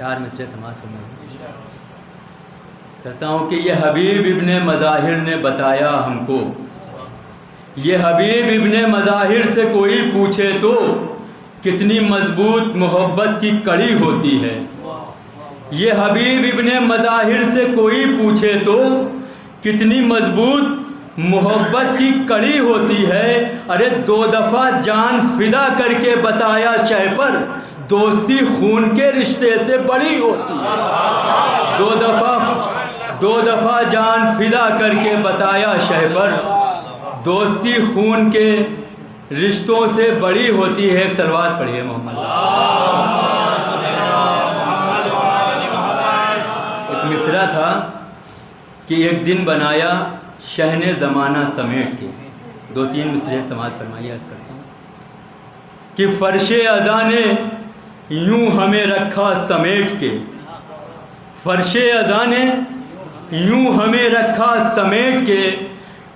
4 مصرے سماعت فرمائیے۔ کرتا ہوں کہ یہ حبیب ابن مظاہر نے بتایا ہم کو، یہ حبیب ابن مظاہر سے کوئی پوچھے تو کتنی مضبوط محبت کی کڑی ہوتی ہے۔ یہ حبیب ابن مظاہر سے کوئی پوچھے تو کتنی مضبوط محبت کی کڑی ہوتی ہے۔ ارے 2 دفعہ جان فدا کر کے بتایا شہ پر، دوستی خون کے رشتے سے بڑی ہوتی ہے۔ 2 دفعہ جان فدا کر کے بتایا شہ پر، دوستی خون کے رشتوں سے بڑی ہوتی ہے۔ ایک صلوات پڑھیے محمد۔ ایک مصرع تھا کہ ایک دن بنایا شہ نے زمانہ سمیٹ کے، 2-3 مصرے سماعت فرمائیے۔ عرض کرتا ہوں کہ فرش ازاں نے یوں ہمیں رکھا سمیٹ کے، فرش ازاں نے یوں ہمیں رکھا سمیٹ کے،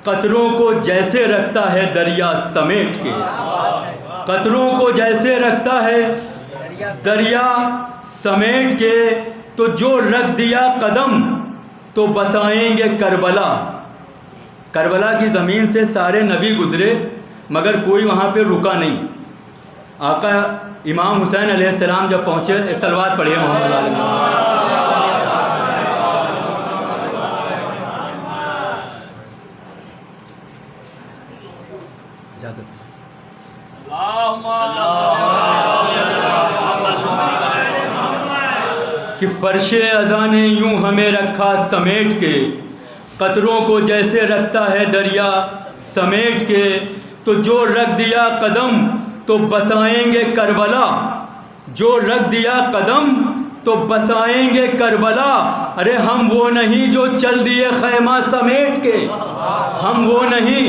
قطروں کو جیسے رکھتا ہے دریا سمیٹ کے، قطروں کو جیسے رکھتا ہے دریا سمیٹ کے، تو جو رکھ دیا قدم تو بسائیں گے کربلا۔ کربلا کی زمین سے سارے نبی گزرے مگر کوئی وہاں پہ رکا نہیں۔ آقا امام حسین علیہ السلام جب پہنچے، ایک صلوات پڑھیے محمد علیہ۔ کہ فرش ازاں نے یوں ہمیں رکھا سمیٹ کے، قطروں کو جیسے رکھتا ہے دریا سمیٹ کے، تو جو رکھ دیا قدم تو بسائیں گے کربلا، جو رکھ دیا قدم تو بسائیں گے کربلا۔ ارے ہم وہ نہیں جو چل دیے خیمہ سمیٹ کے، ہم وہ نہیں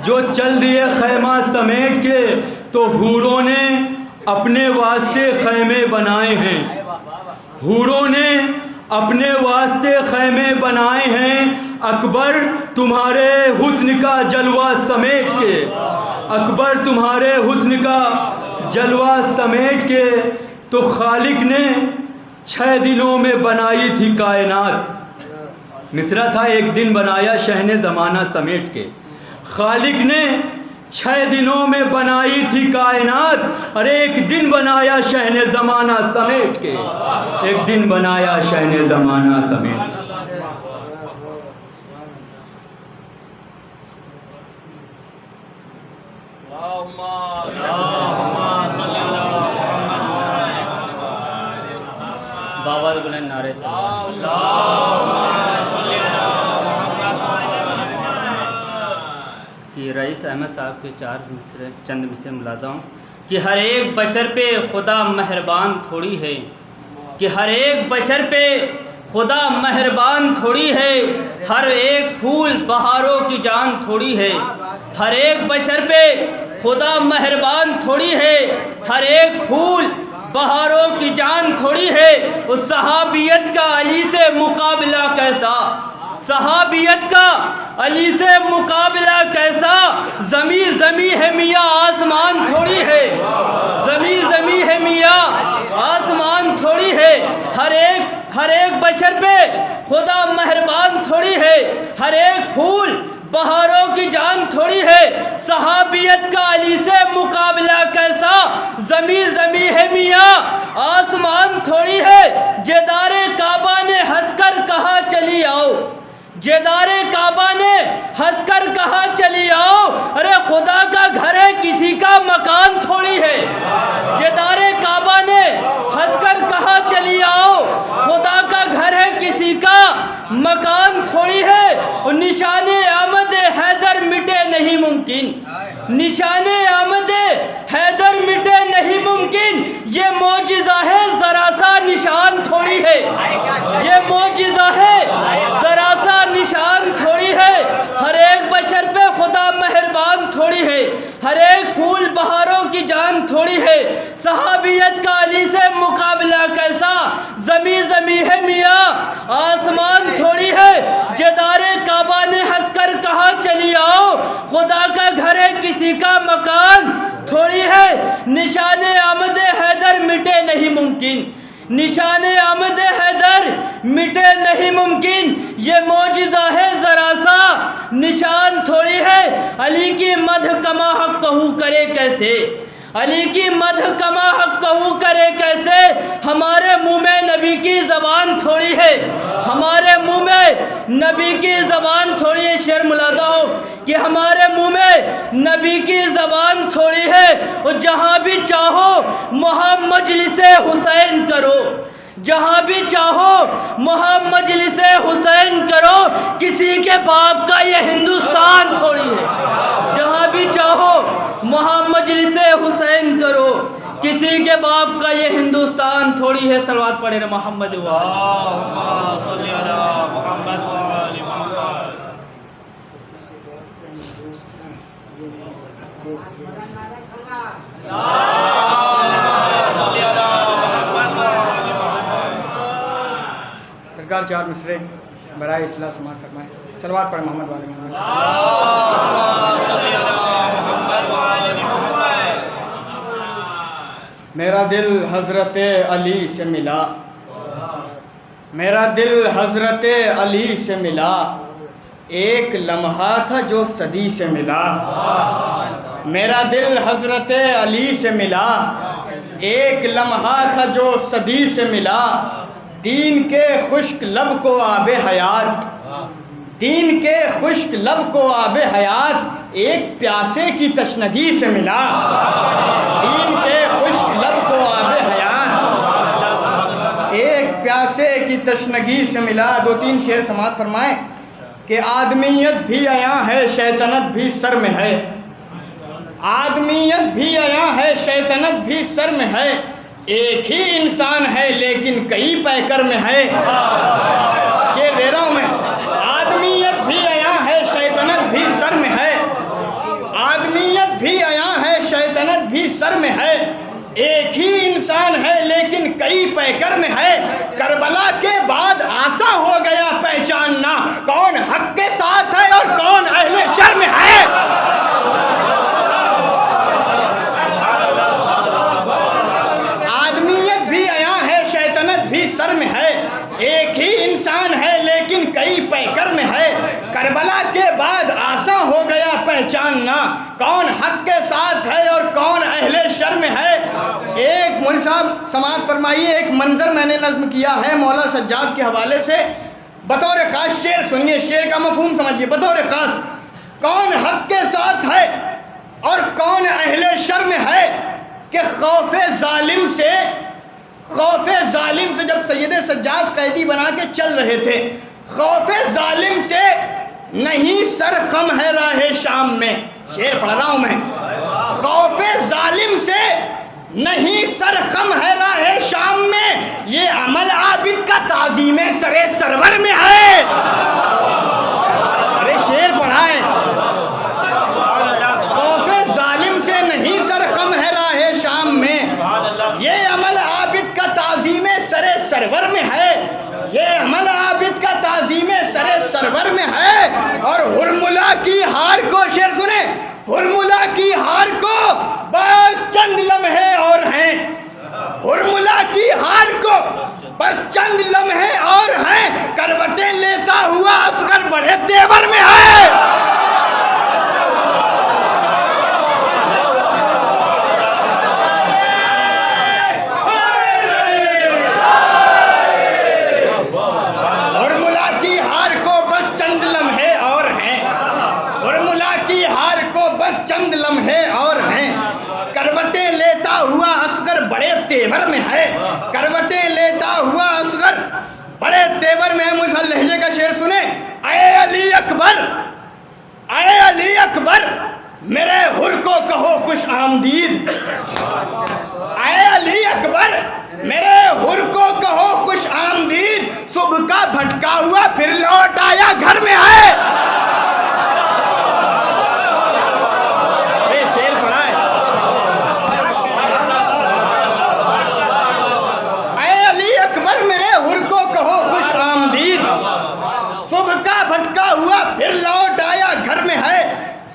جو چل دیے خیمہ سمیٹ کے، تو حوروں نے اپنے واسطے خیمے بنائے ہیں، حوروں نے اپنے واسطے خیمے بنائے ہیں، اکبر تمہارے حسن کا جلوہ سمیٹ کے، اکبر تمہارے حسن کا جلوہ سمیٹ کے، تو خالق نے 6 دنوں میں بنائی تھی کائنات۔ مصرع تھا ایک دن بنایا شہ نے زمانہ سمیٹ کے، خالق نے 6 دنوں میں بنائی تھی کائنات۔ ارے ایک دن بنایا شہ نے زمانہ سمیٹ کے، ایک دن بنایا شہ نے زمانہ سمیٹ کے۔ باوال بلند نعرے کہ رئیس احمد صاحب کے 4 مصرے چند مصرے ملاتا ہوں کہ ہر ایک بشر پہ خدا مہربان تھوڑی ہے، کہ ہر ایک بشر پہ خدا مہربان تھوڑی ہے، ہر ایک پھول بہاروں کی جان تھوڑی ہے، ہر ایک بشر پہ خدا مہربان تھوڑی ہے، ہر ایک پھول بہاروں کی جان تھوڑی ہے۔ اس صحابیت کا علی سے مقابلہ کیسا، صحابیت کا علی سے مقابلہ کیسا، زمین زمین ہے میاں آسمان تھوڑی ہے، زمین زمین ہے میاں آسمان تھوڑی ہے، ہر ایک بشر پہ خدا مہربان تھوڑی ہے، ہر ایک پھول بہاروں کی جان تھوڑی ہے۔ صحابیت کا علی سے مقابلہ کیسا، زمین زمین ہے میاں آسمان تھوڑی ہے۔ جدار کعبہ نے ہنس کر کہا چلی آؤ، جدار کعبہ نے ہنس کر کہا چلی آؤ، ارے خدا کا گھر ہے کسی کا مکان تھوڑی ہے۔ جدار کعبہ نے ہنس کر کہا چلی آؤ، خدا کا گھر ہے کسی کا مکان تھوڑی ہے۔ نشان آمد حیدر مٹے نہیں ممکن، نشان آمد حیدر مٹے نہیں ممکن، یہ معجزہ ہے ذرا سا نشان تھوڑی ہے، یہ معجزہ ہے ذرا سا نشان تھوڑی ہے۔ ہر ایک بشر پہ خدا مہربان تھوڑی ہے، ہر ایک پھول بہاروں کی جان تھوڑی ہے۔ صحابیت کا علی سے مقابلہ کیسا، زمین زمین ہے میاں آسمان تھوڑی ہے۔ جدار کعبہ نے ہنس کر کہا چلی آؤ، خدا کا گھر ہے کسی کا مکان تھوڑی ہے۔ نشان آمد حیدر مٹے نہیں ممکن، نشان آمد حیدر مٹے نہیں ممکن، یہ معجزہ ہے ذرا سا نشان تھوڑی ہے، علی کی مدح کما حق کہوں کرے کیسے، علی کی مدح کما حق کہوں کرے کیسے، ہمارے منہ میں نبی کی زبان تھوڑی ہے، ہمارے منہ میں نبی کی زبان تھوڑی ہے، شعر ملاحظہ ہو کہ ہمارے منہ میں نبی کی زبان تھوڑی ہے، اور جہاں بھی چاہو وہاں مجلس حسین کرو، جہاں بھی چاہو وہاں مجلس حسین کرو، کسی کے باپ کا یہ ہندوستان تھوڑی ہے، جہاں بھی چاہو وہاں مجلس حسین کرو، کسی کے باپ کا یہ ہندوستان تھوڑی ہے۔ صلوات پڑھے نا محمد اللہم صلی علی محمد و آل محمد۔ سرکار چار مصرے برائے اصلاح سماعت فرمائے، صلوات پڑھیں محمد و آل محمد۔ میرا دل حضرت علی سے ملا، میرا دل حضرت علی سے ملا، ایک لمحہ تھا جو صدی سے ملا، میرا دل حضرت علی سے ملا، ایک لمحہ تھا جو صدی سے ملا، دین کے خشک لب کو آب حیات، دین کے خشک لب کو آب حیات، ایک پیاسے کی تشنگی سے ملا، دین کے خشک لب کو آب حیات، ایک پیاسے کی تشنگی سے ملا۔ دو تین شعر سماعت فرمائیں کہ آدمیت بھی عیاں ہے شیطنت بھی سر میں ہے، آدمیت بھی عیاں ہے شیطنت بھی سر میں ہے، ایک ہی انسان ہے لیکن کئی پیکر میں ہے، شعر دے رہا ہوں میں، آدمیت بھی عیاں ہے شیطنت بھی سر میں ہے، آدمیت بھی عیاں ہے شیطنت بھی سر میں ہے، ایک ہی انسان ہے لیکن کئی پیکر میں ہے، کربلا کے بعد آسان ہو گیا پہچاننا کون حق کے ساتھ ہے اور کون اہل شر میں ہے۔ آدمیت بھی عیاں ہے شیطنت بھی سر میں ہے، ایک ہی انسان ہے لیکن کئی پیکر میں ہے، کربلا کے بعد آسان ہو گیا پہچاننا کون حق کے ساتھ ہے اور کون اہل شر میں ہے۔ ایک مول صاحب سماعت فرمائیے، ایک منظر میں نے نظم کیا ہے مولا سجاد کے حوالے سے، بطور خاص شعر سنیے، شعر کا مفہوم سمجھیے، بطور خاص کون حق کے ساتھ ہے اور کون اہل شر میں ہے، کہ خوف ظالم سے جب سید سجاد قیدی بنا کے چل رہے تھے، خوف ظالم سے نہیں سر خم ہے راہ شام میں، شعر پڑھ رہا ہوں میں، خوف ظالم سے نہیں سر خم ہے راہ شام میں، یہ عمل عابد کا تعظیم سر سرور میں ہے۔ ارے شعر پڑھا ہے، خوف ظالم سے نہیں سر خم ہے راہ شام میں، یہ عمل عابد کا تعظیم سر سرور میں ہے، یہ عمل عابد کا تعظیم سر سرور میں ہے۔ اور ہرملا کی ہار کو، شعر سنیں، ہرملا کی ہار کو بس چند لمحے اور ہیں، ہرملا کی ہار کو بس چند لمحے اور ہیں، کروٹیں لیتا ہوا اصغر بڑے تیور میں ہے۔ چند لمحے اور ہیں، کروٹیں لیتا ہوا اصغر بڑے تیور میں ہے، کروٹیں لیتا ہوا اصغر بڑے تیور میں ہے۔ مجھے لہجے کا شعر سنیں، اے علی اکبر، اے علی اکبر میرے حر کو کہو خوش آمدید، اے علی اکبر میرے حر کو کہو خوش آمدید، صبح کا بھٹکا ہوا پھر لوٹ آیا گھر میں ہے۔ صبح کا بھٹکا ہوا پھر لوٹ آیا گھر میں ہے،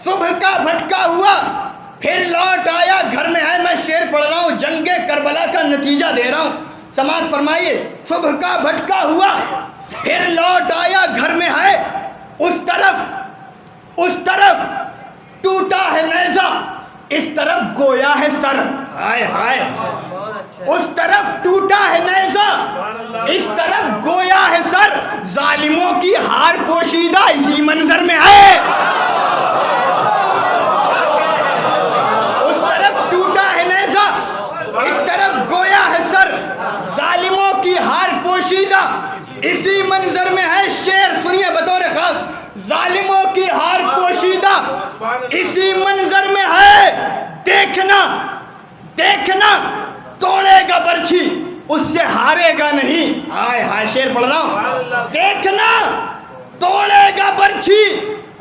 صبح کا بھٹکا ہوا پھر لوٹ آیا گھر میں ہے۔ میں شعر پڑھ رہا ہوں، جنگ کربلا کا نتیجہ سماعت فرمائیے. صبح کا بھٹکا ہوا پھر لوٹ آیا گھر میں ہے. اس طرف ٹوٹا ہے نیزہ، اس طرف گویا ہے سر. ہائے ہائے. اس طرف ٹوٹا ہے نیزہ، اس طرف گویا ہے سر. ظالموں کی ہار پوشیدہ اسی منظر میں ہے. اس طرف ٹوٹا ہے نیزہ، اس طرف گویا ہے سر. ظالموں کی ہار پوشیدہ اسی منظر میں ہے. شعر سنیے بطور خاص. ظالموں کی ہار پوشیدہ اسی منظر میں ہے. دیکھنا توڑے گا برچھی، اس سے ہارے گا نہیں. ہائے ہائے. شعر پڑھ رہا ہوں. دیکھنا توڑے گا برچھی،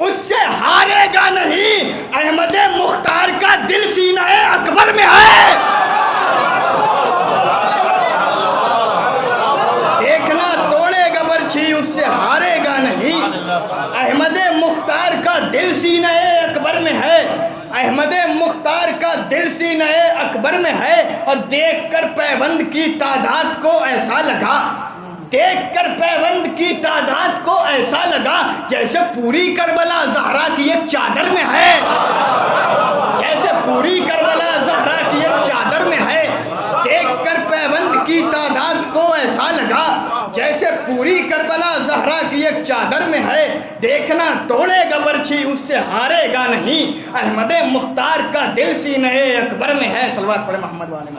اس سے ہارے گا نہیں. احمد مختار کا دل سینہ اکبر میں ہے. دیکھنا توڑے گا برچھی، اس سے ہارے گا نہیں. احمد مختار کا دل سینہ اکبر میں ہے. احمد مختار کا دل سینہ اکبر میں ہے. اور دیکھ کر پیوند کی تعداد کو ایسا لگا، دیکھ کر پیوند کی تعداد کو ایسا لگا جیسے پوری کربلا زہرا کی ایک چادر میں ہے. جیسے پوری کربلا زہرا کی ایک چادر میں ہے. دیکھ کر پیوند کی تعداد کو ایسا لگا جیسے پوری کربلا زہرا کی ایک چادر میں ہے. دیکھنا توڑے گا برچھی، اس سے ہارے گا نہیں. احمد مختار کا دل سینہ اکبر میں ہے. صلوات پڑھے محمد والے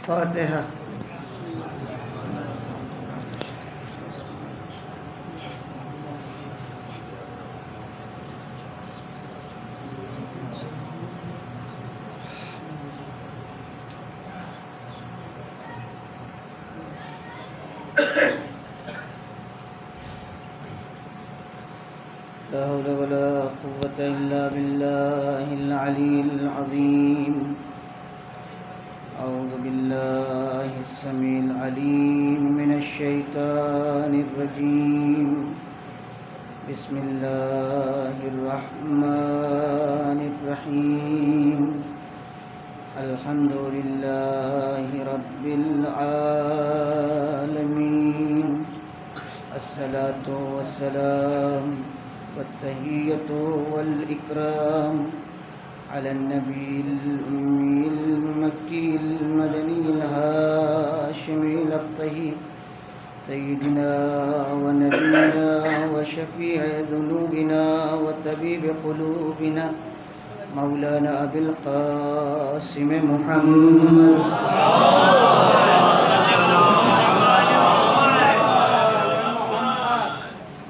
فاتحہ. لا حول ولا قوة إلا بالله العلي العظيم. أعوذ بالله السميع العليم من الشيطان الرجيم. بسم الله الرحمن الرحيم. الحمد لله رب العالمين. الصلاة والسلام والتحية والإكرام على النبي الأمي المكي المدني الهاشمي الأبطحي سيدنا ونبينا وشفيع ذنوبنا وطبيب قلوبنا مولانا أبي القاسم محمد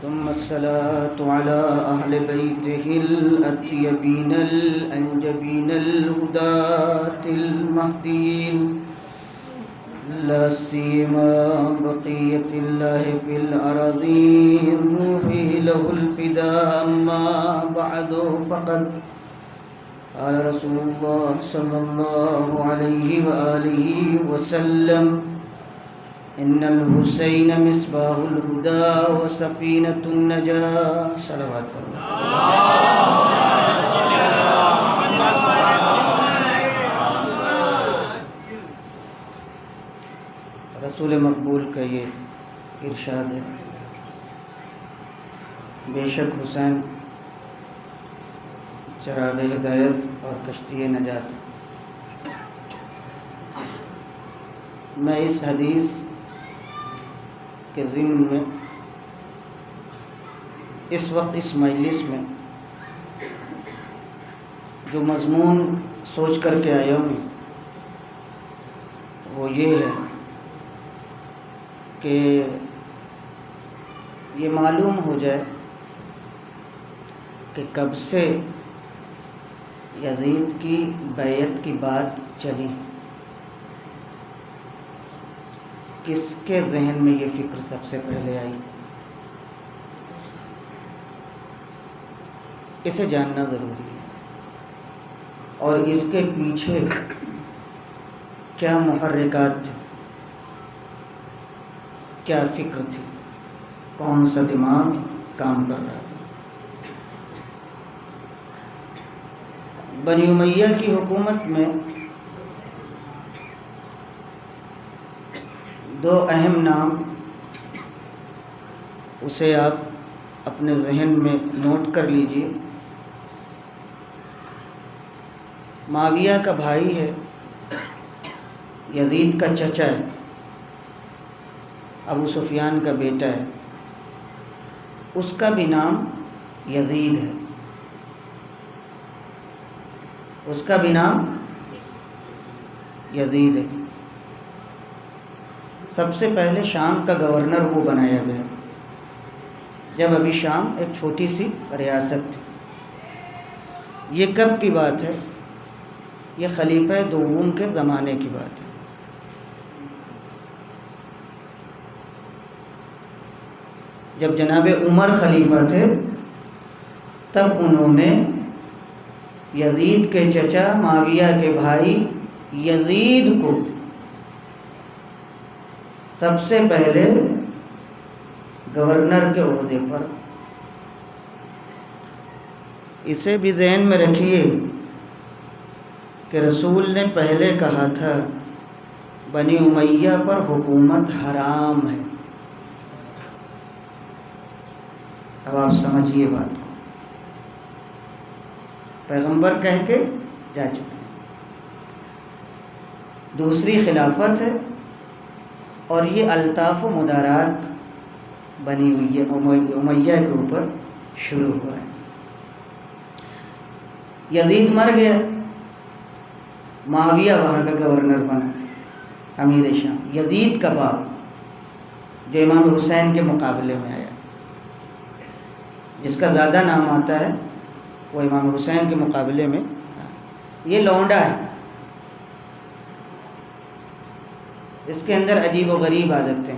ثم الصلاة على أهل بيته الأطيبين الأنجبين الهداة المهديين لا سيما بقية الله في الأراضين روحي له الفداء. أما بعد فقد قال رسول الله صلى الله عليه وآله وسلم إن الحسين مصباح الهدى وسفينة النجاة. صلوات الله. رسول مقبول کا یہ ارشاد ہے، بے شک حسین چراغ ہدایت اور کشتی نجات. میں اس حدیث کے ضمن میں اس وقت اس مجلس میں جو مضمون سوچ کر کے آیا ہوں وہ یہ ہے کہ یہ معلوم ہو جائے کہ کب سے یزید کی بیعت کی بات چلی، کس کے ذہن میں یہ فکر سب سے پہلے آئی؟ اسے جاننا ضروری ہے، اور اس کے پیچھے کیا محرکات تھے، کیا فکر تھی، کون سا دماغ کام کر رہا تھا۔ بنی امیہ کی حکومت میں دو اہم نام، اسے آپ اپنے ذہن میں نوٹ کر لیجئے۔ معاویہ کا بھائی ہے، یزید کا چچا ہے، ابو سفیان کا بیٹا ہے، اس کا بھی نام یزید ہے، اس کا بھی نام یزید ہے۔ سب سے پہلے شام کا گورنر وہ بنایا گیا جب ابھی شام ایک چھوٹی سی ریاست تھی۔ یہ کب کی بات ہے؟ یہ خلیفہ دوم کے زمانے کی بات ہے۔ جب جناب عمر خلیفہ تھے تب انہوں نے یزید کے چچا معاویہ کے بھائی یزید کو سب سے پہلے گورنر کے عہدے پر، اسے بھی ذہن میں رکھیے کہ رسول نے پہلے کہا تھا بنی امیہ پر حکومت حرام ہے۔ اب آپ سمجھیے بات کو، پیغمبر کہہ کے جا چکے۔ دوسری خلافت ہے، اور یہ الطاف و مدارات بنی امیہ کے اوپر شروع ہوا ہے۔ یزید مر گیا، معاویہ وہاں کا گورنر بنا، امیر شام۔ یزید کا باپ جو امام حسین کے مقابلے میں آیا، جس کا زیادہ نام آتا ہے وہ امام حسین کے مقابلے میں، یہ لونڈا ہے، اس کے اندر عجیب و غریب عادتیں۔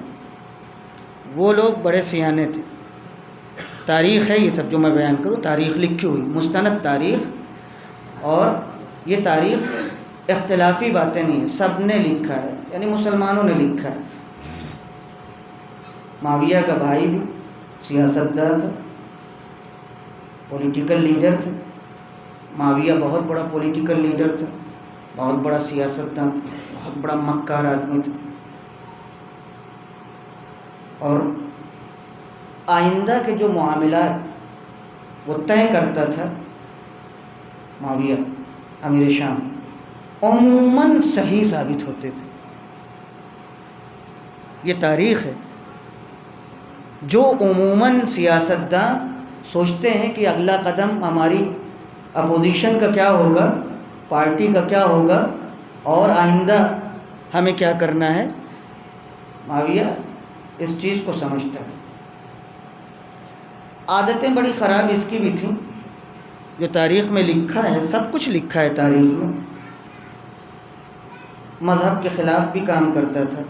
وہ لوگ بڑے سیانے تھے، تاریخ ہے یہ سب جو میں بیان کروں، تاریخ لکھی ہوئی، مستند تاریخ، اور یہ تاریخ اختلافی باتیں نہیں ہیں، سب نے لکھا ہے، یعنی مسلمانوں نے لکھا ہے۔ معاویہ کا بھائی بھی سیاستدان تھا، پولیٹیکل لیڈر تھے۔ معاویہ بہت بڑا پولیٹیکل لیڈر تھا، بہت بڑا سیاستدان تھا، بہت بڑا مکار آدمی تھا، اور آئندہ کے جو معاملات وہ طے کرتا تھا معاویہ امیر شام، عموماً صحیح ثابت ہوتے تھے۔ یہ تاریخ ہے۔ جو عموماً سیاستدان سوچتے ہیں کہ اگلا قدم ہماری اپوزیشن کا کیا ہوگا، پارٹی کا کیا ہوگا، اور آئندہ ہمیں کیا کرنا ہے، معاویہ اس چیز کو سمجھتا ہے۔ عادتیں بڑی خراب اس کی بھی تھیں، جو تاریخ میں لکھا ہے، سب کچھ لکھا ہے تاریخ میں۔ مذہب کے خلاف بھی کام کرتا تھا،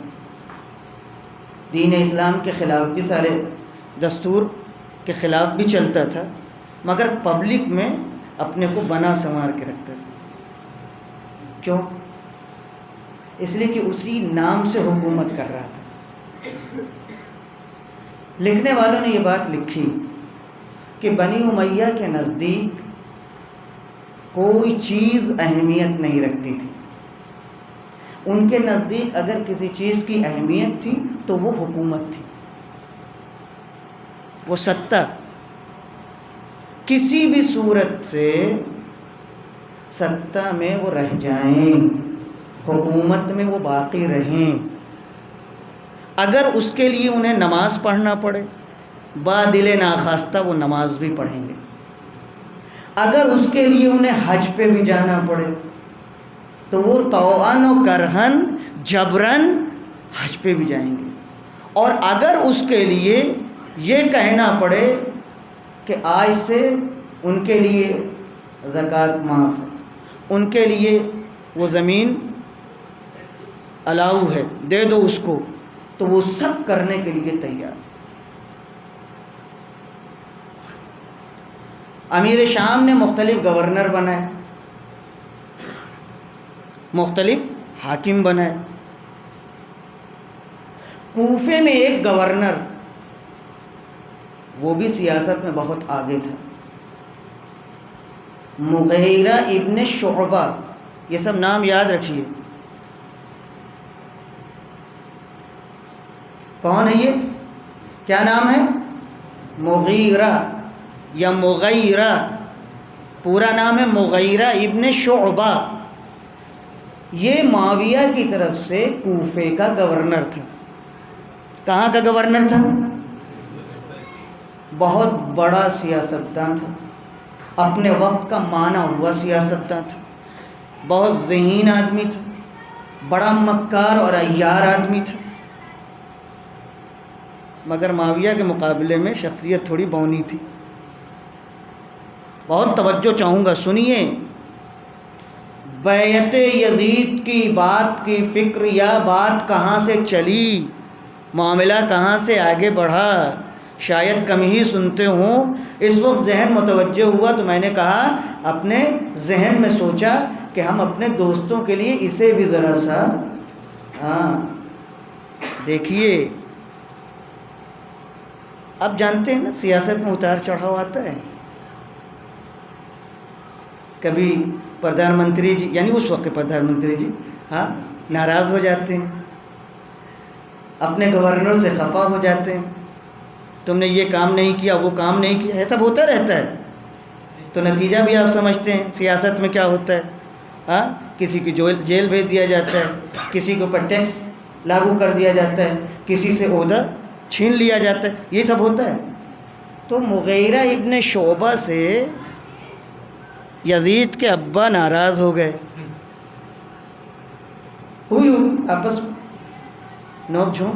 دین اسلام کے خلاف بھی، سارے دستور کے خلاف بھی چلتا تھا، مگر پبلک میں اپنے کو بنا سنوار کے رکھتا تھا۔ کیوں؟ اس لیے کہ اسی نام سے حکومت کر رہا تھا۔ لکھنے والوں نے یہ بات لکھی کہ بنی امیہ کے نزدیک کوئی چیز اہمیت نہیں رکھتی تھی۔ ان کے نزدیک اگر کسی چیز کی اہمیت تھی تو وہ حکومت تھی، وہ ستہ، کسی بھی صورت سے ستہ میں وہ رہ جائیں، حکومت میں وہ باقی رہیں۔ اگر اس کے لیے انہیں نماز پڑھنا پڑے، بادل ناخواستہ وہ نماز بھی پڑھیں گے۔ اگر اس کے لیے انہیں حج پہ بھی جانا پڑے تو وہ طوعاً و کرہن جبراً حج پہ بھی جائیں گے۔ اور اگر اس کے لیے یہ کہنا پڑے کہ آج سے ان کے لیے زکوٰۃ معاف ہے، ان کے لیے وہ زمین الاؤ ہے، دے دو اس کو، تو وہ سب کرنے کے لیے تیار۔ امیر شام نے مختلف گورنر بنائے، مختلف حاکم بنائے۔ کوفے میں ایک گورنر، وہ بھی سیاست میں بہت آگے تھا، مغیرہ ابن شعبہ، یہ سب نام یاد رکھیے۔ کون ہے یہ؟ کیا نام ہے؟ مغیرہ یا مغیرہ، پورا نام ہے مغیرہ ابن شعبہ۔ یہ معاویہ کی طرف سے کوفے کا گورنر تھا۔ کہاں کا گورنر تھا؟ بہت بڑا سیاستدان تھا، اپنے وقت کا مانا ہوا سیاستدان تھا، بہت ذہین آدمی تھا، بڑا مکار اور عیار آدمی تھا، مگر معاویہ کے مقابلے میں شخصیت تھوڑی بونی تھی۔ بہت توجہ چاہوں گا، سنیے۔ بیعت یزید کی بات کی فکر یا بات کہاں سے چلی، معاملہ کہاں سے آگے بڑھا، شاید کم ہی سنتے ہوں۔ اس وقت ذہن متوجہ ہوا تو میں نے کہا، اپنے ذہن میں سوچا کہ ہم اپنے دوستوں کے لیے اسے بھی ذرا سا دیکھیے۔ اب جانتے ہیں نا سیاست میں اتار چڑھاؤ آتا ہے، کبھی پردھان منتری جی، یعنی اس وقت کے پردھان منتری جی ناراض ہو جاتے ہیں، اپنے گورنر سے خفا ہو جاتے ہیں، تم نے یہ کام نہیں کیا، وہ کام نہیں کیا، ایسا ہوتا رہتا ہے۔ تو نتیجہ بھی آپ سمجھتے ہیں سیاست میں کیا ہوتا ہے، کسی کی جیل بھیج دیا جاتا ہے، کسی کے اوپر ٹیکس لاگو کر دیا جاتا ہے، کسی سے عہدہ چھین لیا جاتا ہے، یہ سب ہوتا ہے۔ تو مغیرہ ابن شعبہ سے یزید کے ابا ناراض ہو گئے، ہوئی آپس نوک جھونک۔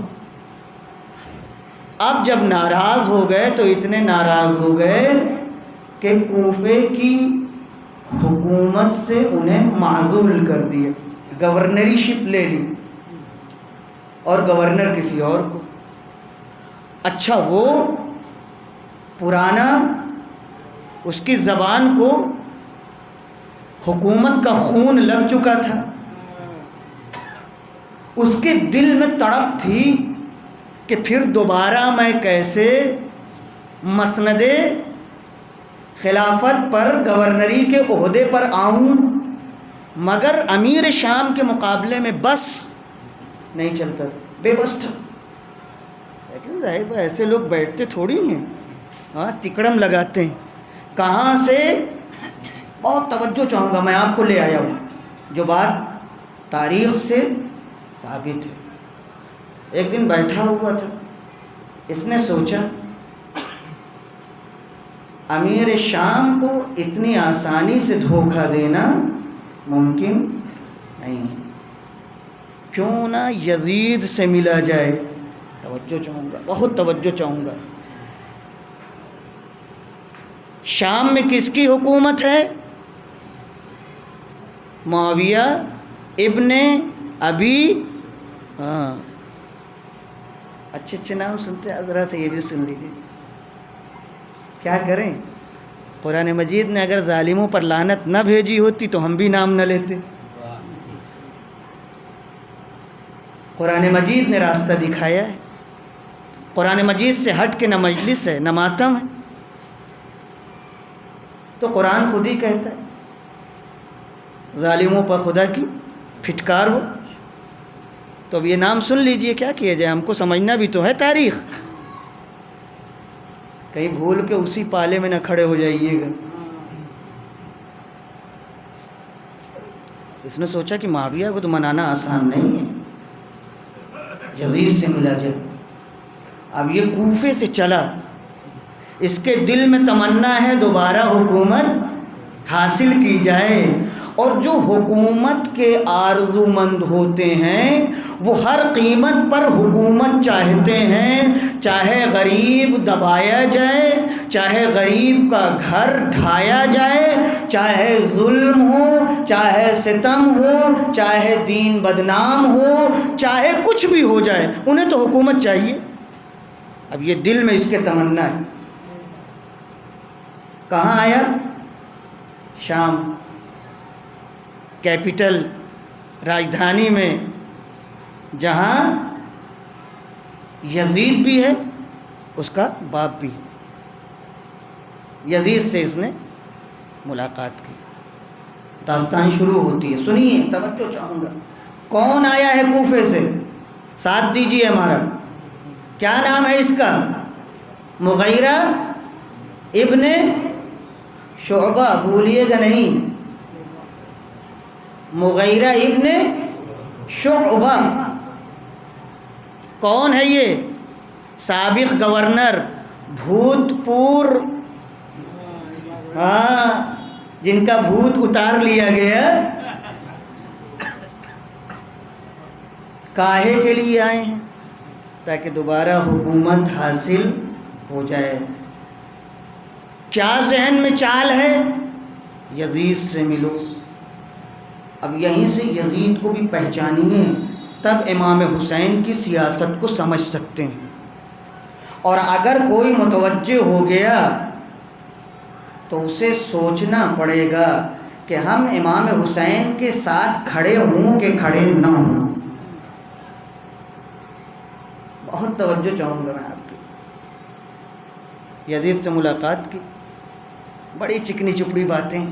اب جب ناراض ہو گئے تو اتنے ناراض ہو گئے کہ کوفے کی حکومت سے انہیں معزول کر دیا، گورنری شپ لے لی اور گورنر کسی اور کو۔ اچھا وہ پرانا، اس کی زبان کو حکومت کا خون لگ چکا تھا، اس کے دل میں تڑپ تھی کہ پھر دوبارہ میں کیسے مسند خلافت پر، گورنری کے عہدے پر آؤں، مگر امیر شام کے مقابلے میں بس نہیں چلتا، بے بس تھا۔ لیکن ظاہر ایسے لوگ بیٹھتے تھوڑی ہیں، تکڑم لگاتے ہیں۔ کہاں سے؟ بہت توجہ چاہوں گا، میں آپ کو لے آیا ہوں جو بات تاریخ سے ثابت ہے۔ ایک دن بیٹھا ہوا تھا، اس نے سوچا امیر شام کو اتنی آسانی سے دھوکہ دینا ممکن نہیں، کیوں نہ یزید سے ملا جائے۔ توجہ چاہوں گا، بہت توجہ چاہوں گا۔ شام میں کس کی حکومت ہے؟ معاویہ ابن ابی، اچھے اچھے نام سنتے ہیں، ذرا سے یہ بھی سن لیجیے۔ کیا کریں، قرآن مجید نے اگر ظالموں پر لعنت نہ بھیجی ہوتی تو ہم بھی نام نہ لیتے۔ قرآن مجید نے راستہ دکھایا ہے، قرآن مجید سے ہٹ کے نہ مجلس ہے نہ ماتم ہے۔ تو قرآن خود ہی کہتا ہے ظالموں پر خدا کی پھٹکار ہو۔ تو اب یہ نام سن لیجئے، کیا کیا جائے، ہم کو سمجھنا بھی تو ہے تاریخ، کہیں بھول کے اسی پالے میں نہ کھڑے ہو جائیے گا۔ اس نے سوچا کہ معاویہ کو تو منانا آسان نہیں ہے، یزید سے ملا جائے۔ اب یہ کوفے سے چلا، اس کے دل میں تمنا ہے دوبارہ حکومت حاصل کی جائے، اور جو حکومت کے آرزو مند ہوتے ہیں وہ ہر قیمت پر حکومت چاہتے ہیں، چاہے غریب دبایا جائے، چاہے غریب کا گھر ڈھایا جائے، چاہے ظلم ہو، چاہے ستم ہو، چاہے دین بدنام ہو، چاہے کچھ بھی ہو جائے، انہیں تو حکومت چاہیے۔ اب یہ دل میں اس کے تمنا ہے۔ کہاں آیا؟ شام، کیپٹل، راجدھانی میں، جہاں یزید بھی ہے، اس کا باپ بھی۔ یزید سے اس نے ملاقات کی۔ داستان شروع ہوتی ہے، سنیے، توجہ چاہوں گا۔ کون آیا ہے کوفے سے؟ ساتھ دیجیے ہمارا۔ کیا نام ہے اس کا؟ مغیرہ ابن شعبہ، بھولیے گا نہیں، مغیرہ ابن شعبہ۔ کون ہے یہ؟ سابق گورنر، بھوت پور، جن کا بھوت اتار لیا گیا۔ کاہے کے لیے آئے ہیں؟ تاکہ دوبارہ حکومت حاصل ہو جائے۔ کیا ذہن میں چال ہے؟ یزید سے ملو۔ اب یہیں سے یزید کو بھی پہچانیے، تب امام حسین کی سیاست کو سمجھ سکتے ہیں۔ اور اگر کوئی متوجہ ہو گیا تو اسے سوچنا پڑے گا کہ ہم امام حسین کے ساتھ کھڑے ہوں کہ کھڑے نہ ہوں۔ بہت توجہ چاہوں گا میں آپ کی۔ یزید سے ملاقات کی، بڑی چکنی چپڑی باتیں۔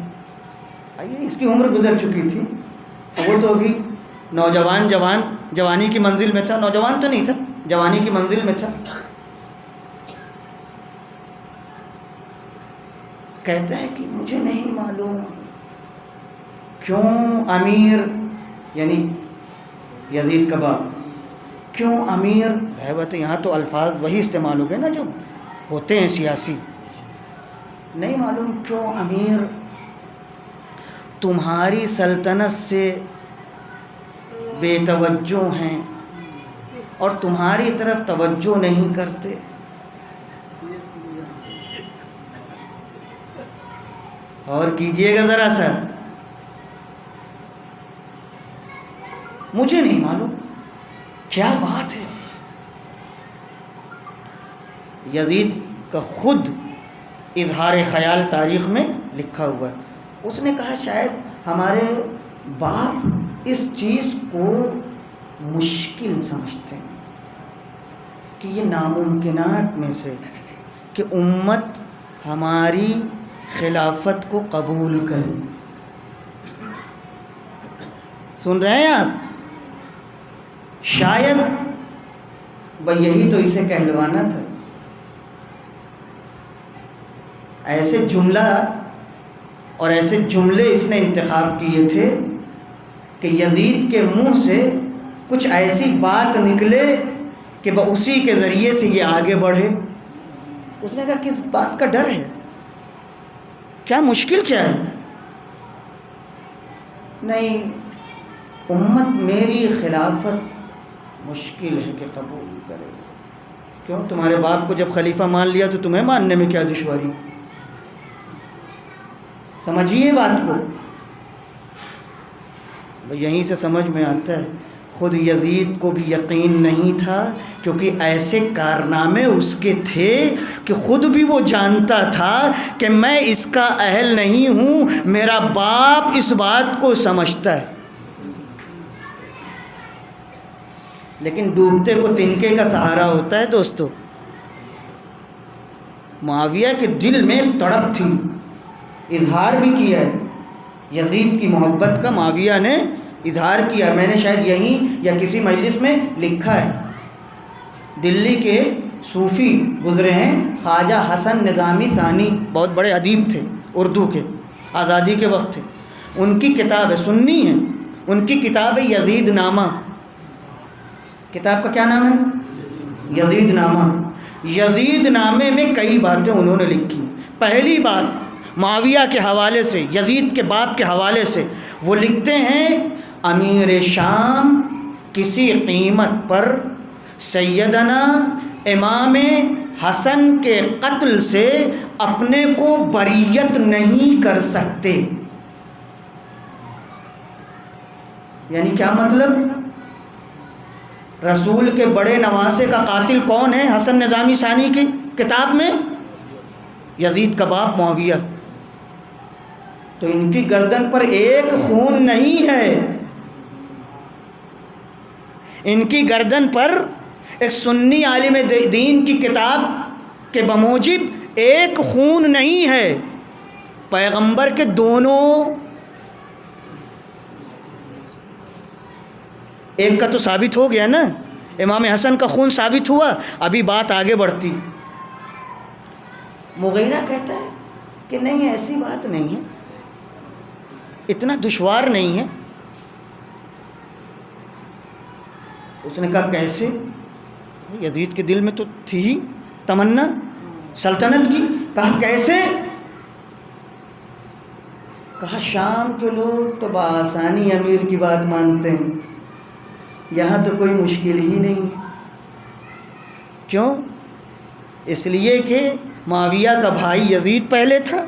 آئیے، اس کی عمر گزر چکی تھی، وہ تو ابھی جوانی کی منزل میں تھا۔ نوجوان تو نہیں تھا، جوانی کی منزل میں تھا۔ کہتا ہے کہ مجھے نہیں معلوم کیوں امیر، یعنی یزید کا باپ، کیوں امیر ہے بات، یہاں تو الفاظ وہی استعمال ہو گئے نا جو ہوتے ہیں سیاسی۔ نہیں معلوم کیوں امیر تمہاری سلطنت سے بے توجہ ہیں اور تمہاری طرف توجہ نہیں کرتے۔ اور کیجئے گا ذرا سا، مجھے نہیں معلوم کیا بات ہے۔ یزید کا خود اظہار خیال تاریخ میں لکھا ہوا ہے۔ اس نے کہا شاید ہمارے باپ اس چیز کو مشکل سمجھتے ہیں کہ یہ ناممکنات میں سے کہ امت ہماری خلافت کو قبول کرے۔ سن رہے ہیں آپ؟ شاید یہی تو اسے کہلوانا تھا۔ ایسے جملہ اور ایسے جملے اس نے انتخاب کیے تھے کہ یزید کے منہ سے کچھ ایسی بات نکلے کہ وہ اسی کے ذریعے سے یہ آگے بڑھے۔ اس نے کہا کس بات کا ڈر ہے؟ کیا مشکل کیا ہے؟ نہیں، امت میری خلافت مشکل ہے کہ قبول کرے۔ کیوں؟ تمہارے باپ کو جب خلیفہ مان لیا تو تمہیں ماننے میں کیا دشواری؟ سمجھیے بات کو۔ یہیں سے سمجھ میں آتا ہے خود یزید کو بھی یقین نہیں تھا، کیونکہ ایسے کارنامے اس کے تھے کہ خود بھی وہ جانتا تھا کہ میں اس کا اہل نہیں ہوں، میرا باپ اس بات کو سمجھتا ہے۔ لیکن ڈوبتے کو تنکے کا سہارا ہوتا ہے دوستو۔ معاویہ کے دل میں ایک تڑپ تھی، اظہار بھی کیا ہے یزید کی محبت کا، معاویہ نے اظہار کیا۔ میں نے شاید یہیں یا کسی مجلس میں لکھا ہے، دلی کے صوفی گزرے ہیں خواجہ حسن نظامی ثانی، بہت بڑے ادیب تھے اردو کے، آزادی کے وقت تھے۔ ان کی کتاب ہے، سنی ہے، ان کی کتاب ہے یزید نامہ۔ کتاب کا کیا نام ہے؟ یزید نامہ۔ یزید نامے میں کئی باتیں انہوں نے لکھی۔ پہلی بات معاویہ کے حوالے سے، یزید کے باپ کے حوالے سے وہ لکھتے ہیں، امیر شام کسی قیمت پر سیدنا امام حسن کے قتل سے اپنے کو بریت نہیں کر سکتے. یعنی کیا مطلب؟ رسول کے بڑے نواسے کا قاتل کون ہے حسن نظامی ثانی کی کتاب میں؟ یزید کا باپ معاویہ. تو ان کی گردن پر ایک خون نہیں ہے، ان کی گردن پر ایک سنی عالم دین کی کتاب کے بموجب ایک خون نہیں ہے. پیغمبر کے دونوں، ایک کا تو ثابت ہو گیا نا، امام حسن کا خون ثابت ہوا، ابھی بات آگے بڑھتی. مغیرہ کہتا ہے کہ نہیں ایسی بات نہیں ہے، اتنا دشوار نہیں ہے. اس نے کہا کیسے؟ یزید کے دل میں تو تھی ہی تمنا سلطنت کی. کہا کیسے؟ کہا شام کے لوگ تو بآسانی امیر کی بات مانتے ہیں، یہاں تو کوئی مشکل ہی نہیں ہے. کیوں؟ اس لیے کہ معاویہ کا بھائی یزید پہلے تھا،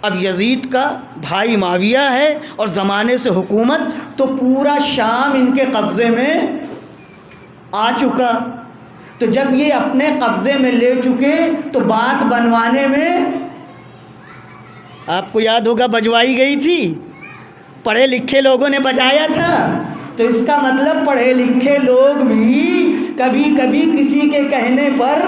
اب یزید کا بھائی معاویہ ہے اور زمانے سے حکومت، تو پورا شام ان کے قبضے میں آ چکا. تو جب یہ اپنے قبضے میں لے چکے تو بات بنوانے میں، آپ کو یاد ہوگا بجوائی گئی تھی، پڑھے لکھے لوگوں نے بجایا تھا. تو اس کا مطلب پڑھے لکھے لوگ بھی کبھی کبھی کسی کے کہنے پر،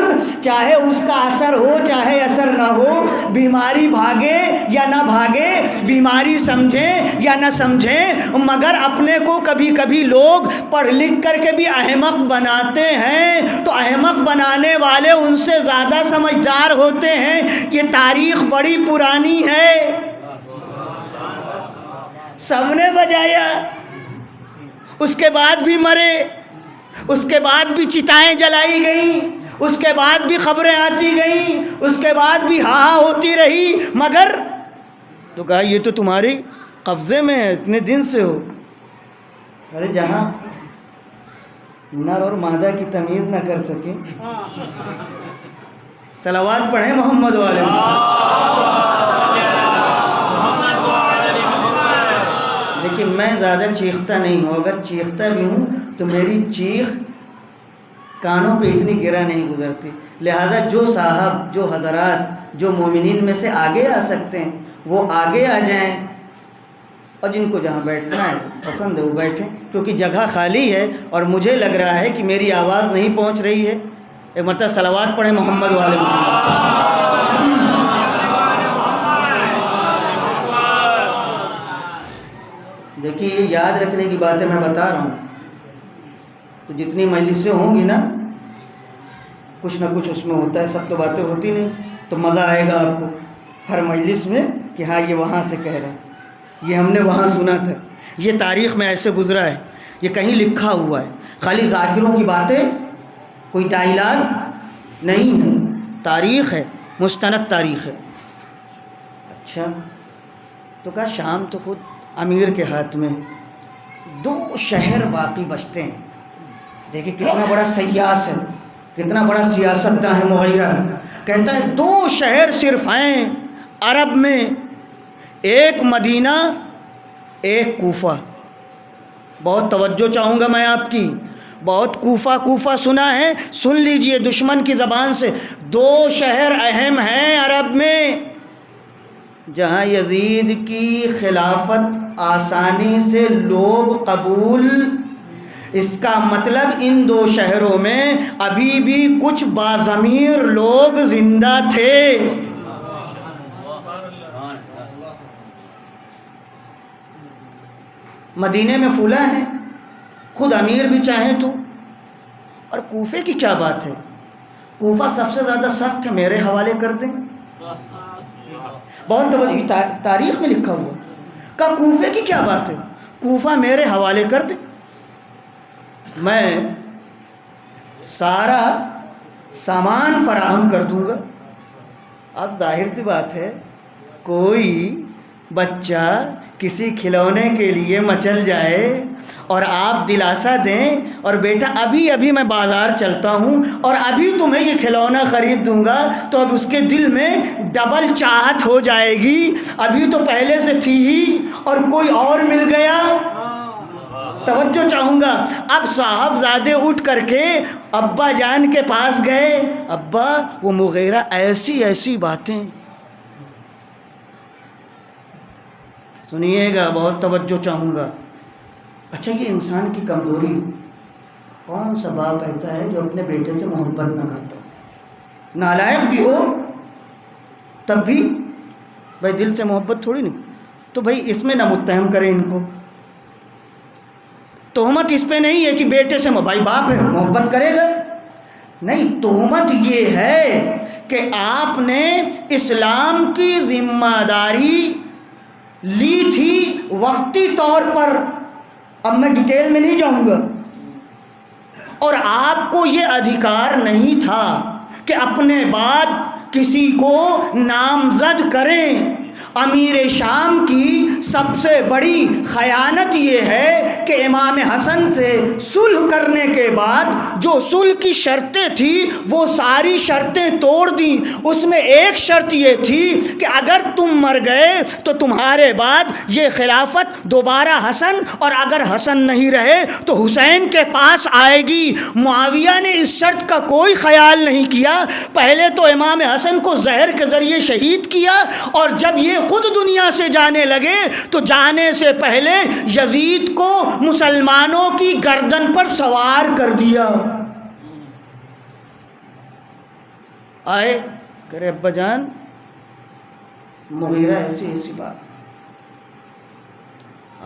چاہے اس کا اثر ہو چاہے اثر نہ ہو، بیماری بھاگے یا نہ بھاگے، بیماری سمجھے یا نہ سمجھے، مگر اپنے کو کبھی کبھی لوگ پڑھ لکھ کر کے بھی احمق بناتے ہیں. تو احمق بنانے والے ان سے زیادہ سمجھدار ہوتے ہیں. یہ تاریخ بڑی پرانی ہے. سب نے بجایا، اس کے بعد بھی مرے، اس کے بعد بھی چتائیں جلائی گئیں، اس کے بعد بھی خبریں آتی گئیں، اس کے بعد بھی ہاں ہوتی رہی. مگر تو کہا یہ تو تمہارے قبضے میں ہے، اتنے دن سے ہو. ارے جہاں نر اور مادہ کی تمیز نہ کر سکے، صلوات پڑھیں محمد والے. لیکن میں زیادہ چیختا نہیں ہوں، اگر چیختا بھی ہوں تو میری چیخ کانوں پہ اتنی گرا نہیں گزرتی. لہذا جو صاحب، جو حضرات، جو مومنین میں سے آگے آ سکتے ہیں وہ آگے آ جائیں، اور جن کو جہاں بیٹھنا ہے پسند ہے وہ بیٹھیں، کیونکہ جگہ خالی ہے اور مجھے لگ رہا ہے کہ میری آواز نہیں پہنچ رہی ہے. ایک مرتبہ صلوات پڑھیں محمد والے محمد. دیکھیے یاد رکھنے کی باتیں میں بتا رہا ہوں، تو جتنی مجلسیں ہوں گی نا کچھ نہ کچھ اس میں ہوتا ہے، سب تو باتیں ہوتی نہیں. تو مزہ آئے گا آپ کو ہر مجلس میں کہ ہاں یہ وہاں سے کہہ رہے ہیں، یہ ہم نے وہاں سنا تھا، یہ تاریخ میں ایسے گزرا ہے، یہ کہیں لکھا ہوا ہے. خالی ذاکروں کی باتیں، کوئی ڈائلاگ نہیں ہے، تاریخ ہے، مستند تاریخ ہے. اچھا تو کہا شام تو خود امیر کے ہاتھ میں، 2 شہر باقی بچتے ہیں. دیکھیں کتنا بڑا سیاس ہے، کتنا بڑا سیاستداں ہے مغیرہ. کہتا ہے 2 شہر صرف ہیں عرب میں، ایک مدینہ ایک کوفہ. بہت توجہ چاہوں گا میں آپ کی، بہت کوفہ سنا ہے، سن لیجئے دشمن کی زبان سے. 2 شہر اہم ہیں عرب میں جہاں یزید کی خلافت آسانی سے لوگ قبول. اس کا مطلب ان 2 شہروں میں ابھی بھی کچھ باضمیر لوگ زندہ تھے. مدینے میں فلاں ہیں، خود امیر بھی چاہیں تو. اور کوفے کی کیا بات ہے، کوفہ سب سے زیادہ سخت ہے، میرے حوالے کر دیں. بہت توجہ، تاریخ میں لکھا ہوا. کہا کوفے کی کیا بات ہے، کوفہ میرے حوالے کر دیں، میں سارا سامان فراہم کر دوں گا. اب ظاہر سی بات ہے کوئی بچہ کسی کھلونے کے لیے مچل جائے اور آپ دلاسا دیں اور بیٹا ابھی میں بازار چلتا ہوں اور ابھی تمہیں یہ کھلونا خرید دوں گا، تو اب اس کے دل میں ڈبل چاہت ہو جائے گی، ابھی تو پہلے سے تھی ہی اور کوئی اور مل گیا۔ توجہ چاہوں گا۔ اب صاحبزادے اٹھ کر کے ابا جان کے پاس گئے، ابا وہ مغیرہ ایسی باتیں، سنیے گا، بہت توجہ چاہوں گا۔ اچھا یہ انسان کی کمزوری، کون سا باپ ایسا ہے جو اپنے بیٹے سے محبت نہ کرتا؟ نالائق بھی ہو تب بھی بھائی دل سے محبت تھوڑی نہیں، تو بھائی اس میں نہ متہم کریں ان کو۔ تہمت اس پہ نہیں ہے کہ بیٹے سے بھائی باپ ہے محبت کرے گا، نہیں، تہمت یہ ہے کہ آپ نے اسلام کی ذمہ داری لی تھی وقتی طور پر، اب میں ڈیٹیل میں نہیں جاؤں گا، اور آپ کو یہ ادھیکار نہیں تھا کہ اپنے بعد کسی کو نامزد کریں۔ امیر شام کی سب سے بڑی خیانت یہ ہے کہ امام حسن سے صلح کرنے کے بعد جو صلح کی شرطیں تھیں وہ ساری شرطیں توڑ دیں۔ اس میں ایک شرط یہ تھی کہ اگر تم مر گئے تو تمہارے بعد یہ خلافت دوبارہ حسن، اور اگر حسن نہیں رہے تو حسین کے پاس آئے گی۔ معاویہ نے اس شرط کا کوئی خیال نہیں کیا، پہلے تو امام حسن کو زہر کے ذریعے شہید کیا، اور جب یہ خود دنیا سے جانے لگے تو جانے سے پہلے یزید کو مسلمانوں کی گردن پر سوار کر دیا۔ آئے کرے ابا جان مغیرہ ایسی بات،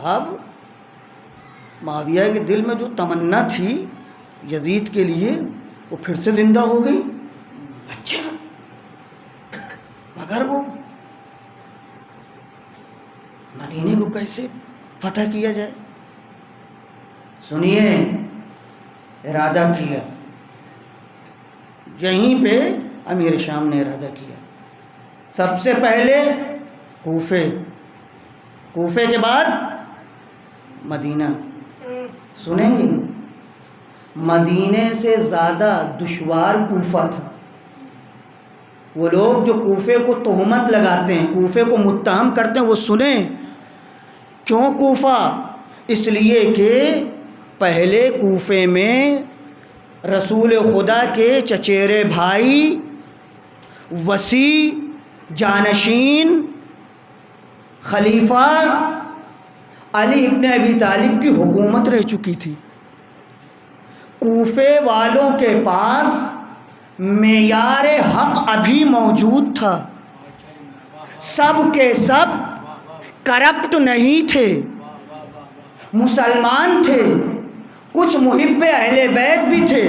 اب معاویہ کے دل میں جو تمنا تھی یزید کے لیے وہ پھر سے زندہ ہو گئی۔ اچھا مگر وہ مدینے کو کیسے فتح کیا جائے؟ سنیے، ارادہ کیا، یہیں پہ امیر شام نے ارادہ کیا، سب سے پہلے کوفے کے بعد مدینہ۔ سنیں گے، مدینے سے زیادہ دشوار کوفہ تھا۔ وہ لوگ جو کوفے کو تہمت لگاتے ہیں، کوفے کو متہم کرتے ہیں، وہ سنیں کیوں کوفہ؟ اس لیے کہ پہلے کوفے میں رسول خدا کے چچیرے بھائی وصی جانشین خلیفہ علی ابن ابی طالب کی حکومت رہ چکی تھی۔ کوفے والوں کے پاس معیار حق ابھی موجود تھا، سب کے سب کرپٹ نہیں تھے، مسلمان تھے، کچھ محب اہل بیت بھی تھے،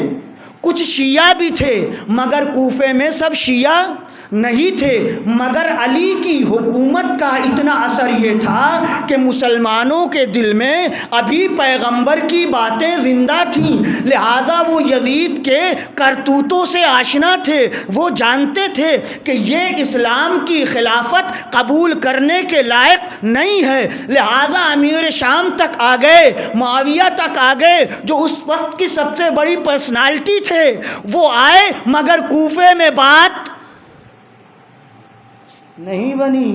کچھ شیعہ بھی تھے، مگر کوفے میں سب شیعہ نہیں تھے۔ مگر علی کی حکومت کا اتنا اثر یہ تھا کہ مسلمانوں کے دل میں ابھی پیغمبر کی باتیں زندہ تھیں، لہذا وہ یزید کے کرتوتوں سے آشنا تھے، وہ جانتے تھے کہ یہ اسلام کی خلافت قبول کرنے کے لائق نہیں ہے، لہذا امیر شام تک آ گئے، معاویہ تک آ گئے، جو اس وقت کی سب سے بڑی پرسنالٹی تھے، وہ آئے، مگر کوفے میں بات نہیں بنی،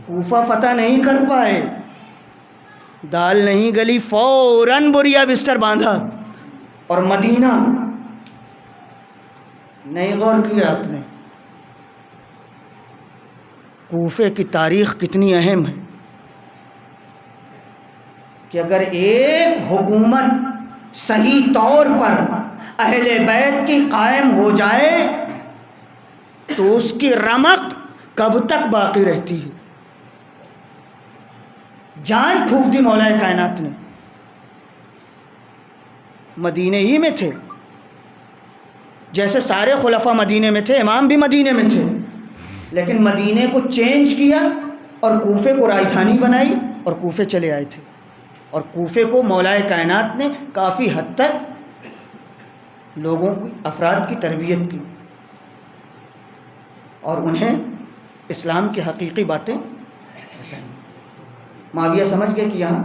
کوفہ فتح نہیں کر پائے، دال نہیں گلی، فوراً بوریا بستر باندھا، اور مدینہ نہیں غور کیا آپ نے کوفے کی تاریخ کتنی اہم ہے کہ اگر ایک حکومت صحیح طور پر اہل بیت کی قائم ہو جائے تو اس کی رمق کب تک باقی رہتی ہے۔ جان پھونک دی مولا کائنات نے، مدینے ہی میں تھے، جیسے سارے خلفاء مدینے میں تھے، امام بھی مدینے میں تھے، لیکن مدینے کو چینج کیا اور کوفے کو راجدھانی بنائی اور کوفے چلے آئے تھے، اور کوفے کو مولا کائنات نے کافی حد تک لوگوں کی، افراد کی تربیت کی اور انہیں اسلام کی حقیقی باتیں معاویہ سمجھ گئے کہ یہاں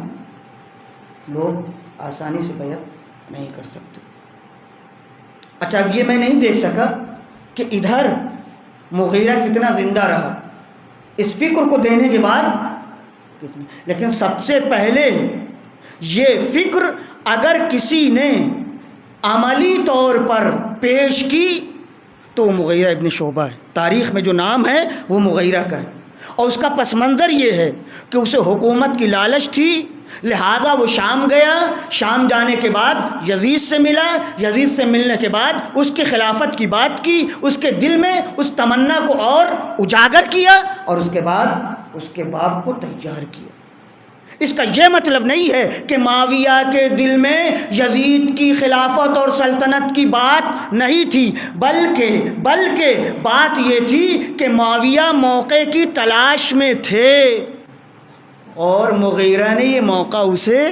لوگ آسانی سے بیعت نہیں کر سکتے۔ اچھا اب یہ میں نہیں دیکھ سکا کہ ادھر مغیرہ کتنا زندہ رہا اس فکر کو دینے کے بعد کتنے، لیکن سب سے پہلے یہ فکر اگر کسی نے عملی طور پر پیش کی تو وہ مغیرہ ابن شعبہ ہے۔ تاریخ میں جو نام ہے وہ مغیرہ کا ہے، اور اس کا پس منظر یہ ہے کہ اسے حکومت کی لالچ تھی، لہذا وہ شام گیا، شام جانے کے بعد یزید سے ملا، یزید سے ملنے کے بعد اس کی خلافت کی بات کی، اس کے دل میں اس تمنا کو اور اجاگر کیا، اور اس کے بعد اس کے باپ کو تیار کیا۔ اس کا یہ مطلب نہیں ہے کہ معاویہ کے دل میں یزید کی خلافت اور سلطنت کی بات نہیں تھی، بلکہ بات یہ تھی کہ معاویہ موقع کی تلاش میں تھے اور مغیرہ نے یہ موقع اسے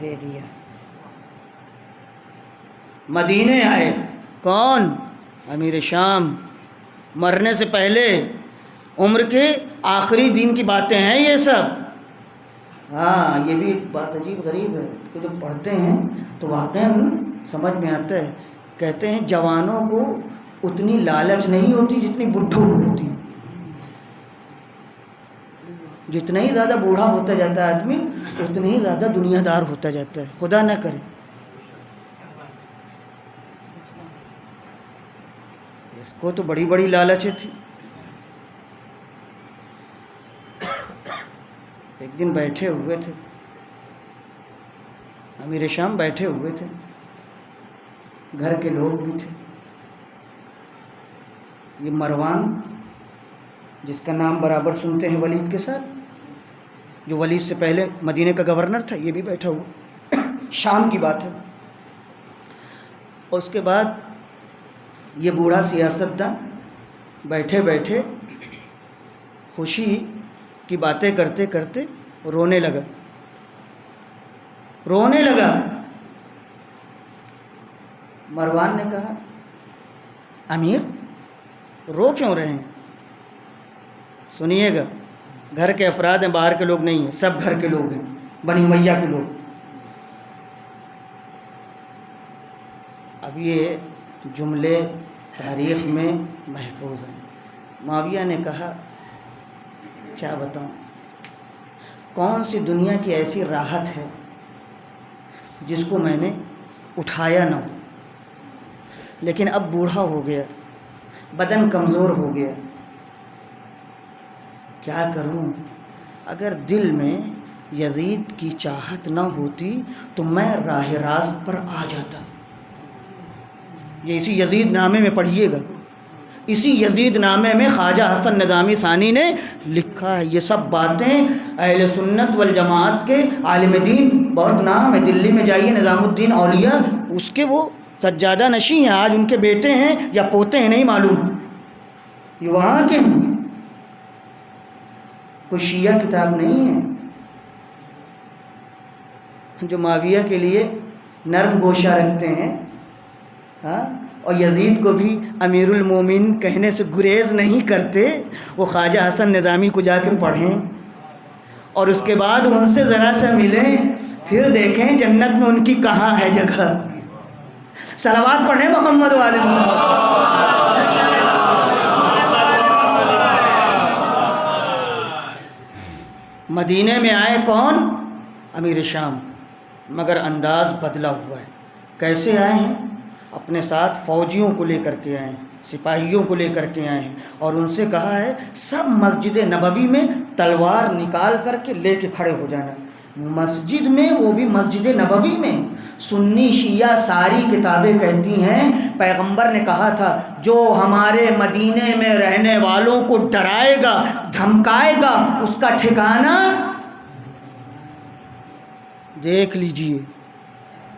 دے دیا۔ مدینے آئے کون؟ امیر شام، مرنے سے پہلے، عمر کے آخری دن کی باتیں ہیں یہ سب۔ ہاں یہ بھی ایک بات عجیب غریب ہے کہ جب پڑھتے ہیں تو واقعاً سمجھ میں آتا ہے۔ کہتے ہیں جوانوں کو اتنی لالچ نہیں ہوتی جتنی بڈھوں کو ہوتی۔ جتنا ہی زیادہ بوڑھا ہوتا جاتا ہے آدمی اتنا ہی زیادہ دنیا دار ہوتا جاتا ہے، خدا نہ کرے۔ اس کو تو بڑی بڑی لالچیں تھی۔ ایک دن بیٹھے ہوئے تھے، امیر شام بیٹھے ہوئے تھے، گھر کے لوگ بھی تھے۔ یہ مروان جس کا نام برابر سنتے ہیں ولید کے ساتھ، جو ولید سے پہلے مدینے کا گورنر تھا، یہ بھی بیٹھا ہوا، شام کی بات ہے۔ اور اس کے بعد یہ بوڑھا سیاستداں بیٹھے بیٹھے خوشی کی باتیں کرتے کرتے رونے لگا۔ مروان نے کہا امیر رو کیوں رہے ہیں؟ سنیے گا، گھر کے افراد ہیں، باہر کے لوگ نہیں ہیں، سب گھر کے لوگ ہیں، بنی امیہ کے لوگ۔ اب یہ جملے تاریخ میں محفوظ ہیں۔ معاویہ نے کہا کیا بتاؤں، کون سی دنیا کی ایسی راحت ہے جس کو میں نے اٹھایا نہ ہو، لیکن اب بوڑھا ہو گیا، بدن کمزور ہو گیا، کیا کروں؟ اگر دل میں یزید کی چاہت نہ ہوتی تو میں راہ راست پر آ جاتا۔ یہ اسی یزید نامے میں پڑھیے گا، اسی یزید نامے میں خواجہ حسن نظامی ثانی نے لکھا ہے۔ یہ سب باتیں اہل سنت والجماعت کے عالم دین، بہت نام ہے، دلی میں جائیے نظام الدین اولیاء، اس کے وہ سجادہ نشیں ہیں، آج ان کے بیٹے ہیں یا پوتے ہیں نہیں معلوم، یہ وہاں کے ہیں، کوئی شیعہ کتاب نہیں ہے جو معاویہ کے لیے نرم گوشہ رکھتے ہیں، ہاں، اور یزید کو بھی امیر المومن کہنے سے گریز نہیں کرتے۔ وہ خواجہ حسن نظامی کو جا کے پڑھیں اور اس کے بعد ان سے ذرا سا ملیں، پھر دیکھیں جنت میں ان کی کہاں ہے جگہ۔ صلوات پڑھیں محمد والے محمد۔ مدینے میں آئے کون؟ امیر شام، مگر انداز بدلا ہوا ہے۔ کیسے آئے ہیں؟ اپنے ساتھ فوجیوں کو لے کر کے آئے ہیں، سپاہیوں کو لے کر کے آئے ہیں، اور ان سے کہا ہے سب مسجد نبوی میں تلوار نکال کر کے لے کے کھڑے ہو جانا۔ مسجد میں، وہ بھی مسجد نبوی میں۔ سنی شیعہ ساری کتابیں کہتی ہیں پیغمبر نے کہا تھا جو ہمارے مدینے میں رہنے والوں کو ڈرائے گا، دھمکائے گا، اس کا ٹھکانہ دیکھ لیجئے،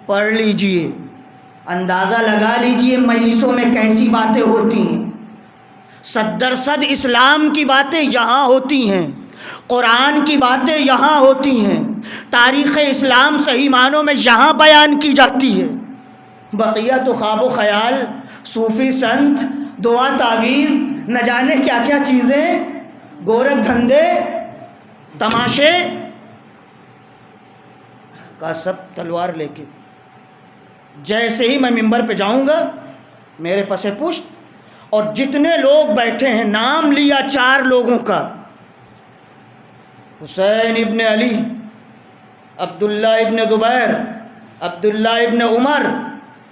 پڑھ لیجئے، اندازہ لگا لیجئے مجلسوں میں کیسی باتیں ہوتی ہیں۔ 100% اسلام کی باتیں یہاں ہوتی ہیں، قرآن کی باتیں یہاں ہوتی ہیں، تاریخ اسلام صحیح معنوں میں یہاں بیان کی جاتی ہے۔ بقیہ تو خواب و خیال، صوفی سنت، دعا تعویذ، نہ جانے کیا کیا چیزیں، گورکھ دھندے، تماشے، کہا سب تلوار لے کے، جیسے ہی میں ممبر پہ جاؤں گا میرے پس پشت، اور جتنے لوگ بیٹھے ہیں نام لیا 4 لوگوں کا، حسین ابن علی، عبداللہ ابن زبیر، عبداللہ ابن عمر،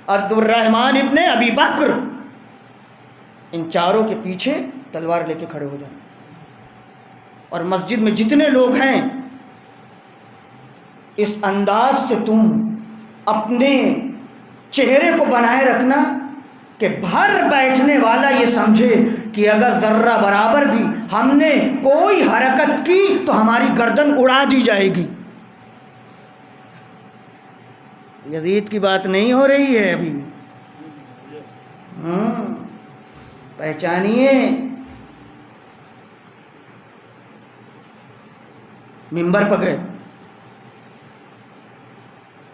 عبد الرحمن ابن ابی بکر، ان چاروں کے پیچھے تلوار لے کے کھڑے ہو جائیں، اور مسجد میں جتنے لوگ ہیں اس انداز سے تم اپنے چہرے کو بنائے رکھنا کہ بھر بیٹھنے والا یہ سمجھے کہ اگر ذرہ برابر بھی ہم نے کوئی حرکت کی تو ہماری گردن اڑا دی جائے گی۔ یزید کی بات نہیں ہو رہی ہے ابھی، پہچانیے۔ ممبر پہ گئے،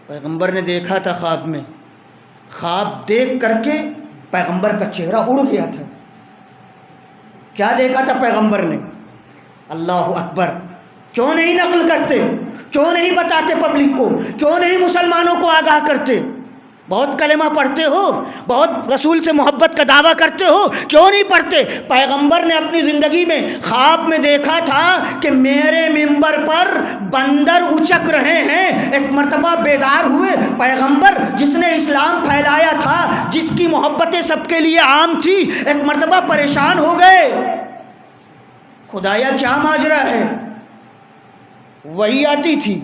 پیغمبر نے دیکھا تھا خواب میں، خواب دیکھ کر کے پیغمبر کا چہرہ اڑ گیا تھا۔ کیا دیکھا تھا پیغمبر نے؟ اللہ اکبر! کیوں نہیں نقل کرتے؟ کیوں نہیں بتاتے پبلک کو؟ کیوں نہیں مسلمانوں کو آگاہ کرتے؟ بہت کلمہ پڑھتے ہو، بہت رسول سے محبت کا دعویٰ کرتے ہو، کیوں نہیں پڑھتے؟ پیغمبر نے اپنی زندگی میں خواب میں دیکھا تھا کہ میرے ممبر پر بندر اچک رہے ہیں۔ ایک مرتبہ بیدار ہوئے پیغمبر، جس نے اسلام پھیلایا تھا، جس کی محبتیں سب کے لیے عام تھی، ایک مرتبہ پریشان ہو گئے، خدایا کیا ماجرا ہے؟ وہی آتی تھی،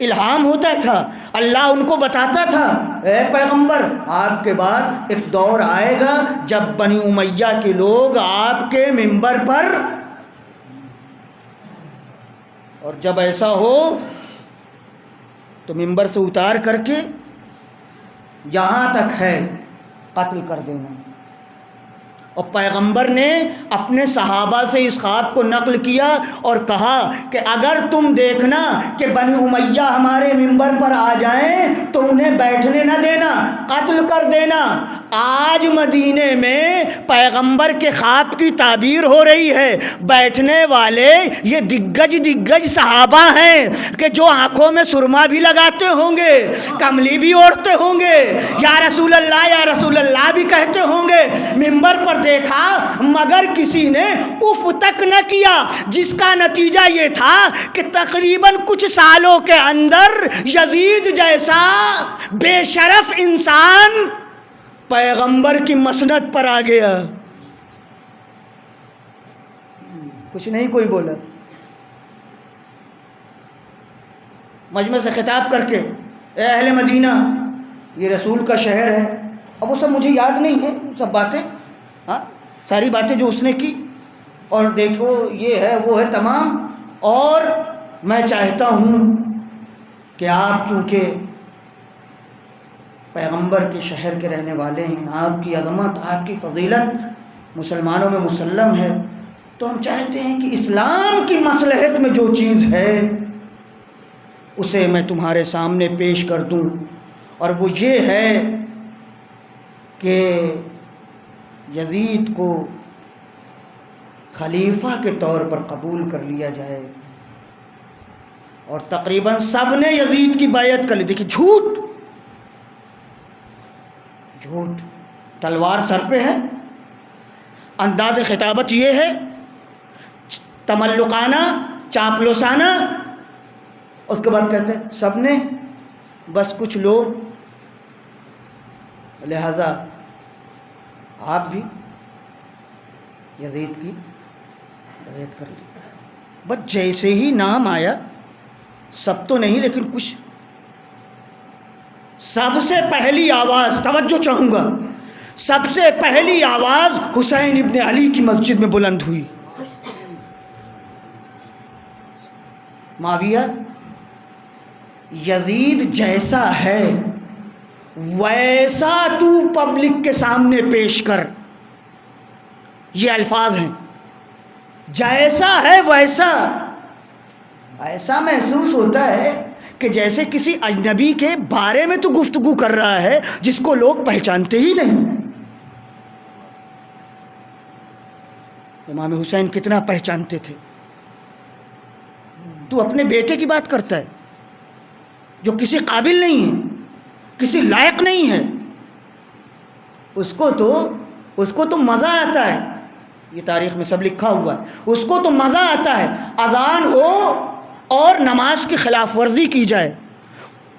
الہام ہوتا تھا، اللہ ان کو بتاتا تھا اے پیغمبر آپ کے بعد ایک دور آئے گا جب بنی امیہ کے لوگ آپ کے ممبر پر، اور جب ایسا ہو تو ممبر سے اتار کر کے جہاں تک ہے قتل کر دینا۔ اور پیغمبر نے اپنے صحابہ سے اس خواب کو نقل کیا اور کہا کہ اگر تم دیکھنا کہ بنی امیہ ہمارے ممبر پر آ جائیں تو انہیں بیٹھنے نہ دینا، قتل کر دینا۔ آج مدینے میں پیغمبر کے خواب کی تعبیر ہو رہی ہے۔ بیٹھنے والے یہ دگج صحابہ ہیں کہ جو آنکھوں میں سرما بھی لگاتے ہوں گے، کملی بھی اوڑھتے ہوں گے، یا رسول اللہ بھی کہتے ہوں گے، ممبر پر دیکھا مگر کسی نے اف تک نہ کیا، جس کا نتیجہ یہ تھا کہ تقریباً کچھ سالوں کے اندر یزید جیسا بے شرف انسان پیغمبر کی مسند پر آ گیا۔ کچھ نہیں کوئی بولا، مجمع سے خطاب کر کے اے اہل مدینہ یہ رسول کا شہر ہے۔ اب وہ سب مجھے یاد نہیں ہے سب باتیں، ساری باتیں جو اس نے کی، اور دیکھو یہ ہے وہ ہے تمام، اور میں چاہتا ہوں کہ آپ چونکہ پیغمبر کے شہر کے رہنے والے ہیں، آپ کی عظمت، آپ کی فضیلت مسلمانوں میں مسلم ہے، تو ہم چاہتے ہیں کہ اسلام کی مصلحت میں جو چیز ہے اسے میں تمہارے سامنے پیش کر دوں، اور وہ یہ ہے کہ یزید کو خلیفہ کے طور پر قبول کر لیا جائے۔ اور تقریباً سب نے یزید کی بیعت کر لی۔ دیکھیے جھوٹ، تلوار سر پہ ہے، انداز خطابت یہ ہے تملقانہ، چاپلوسانہ، اس کے بعد کہتے ہیں سب نے، بس کچھ لوگ، لہذا آپ بھی یزید کی بیعت کر لی۔ بس جیسے ہی نام آیا، سب تو نہیں لیکن کچھ، سب سے پہلی آواز، توجہ چاہوں گا، سب سے پہلی آواز حسین ابن علی کی مسجد میں بلند ہوئی۔ معاویہ یزید جیسا ہے ویسا تو پبلک کے سامنے پیش کر، یہ الفاظ ہیں، جیسا ہے ویسا۔ ایسا محسوس ہوتا ہے کہ جیسے کسی اجنبی کے بارے میں تو گفتگو کر رہا ہے جس کو لوگ پہچانتے ہی نہیں۔ امام حسین کتنا پہچانتے تھے، تو اپنے بیٹے کی بات کرتا ہے، جو کسی قابل نہیں ہے، کسی لائق نہیں ہے، اس کو تو مزہ آتا ہے. یہ تاریخ میں سب لکھا ہوا ہے. اس کو تو مزہ آتا ہے اذان ہو اور نماز کی خلاف ورزی کی جائے.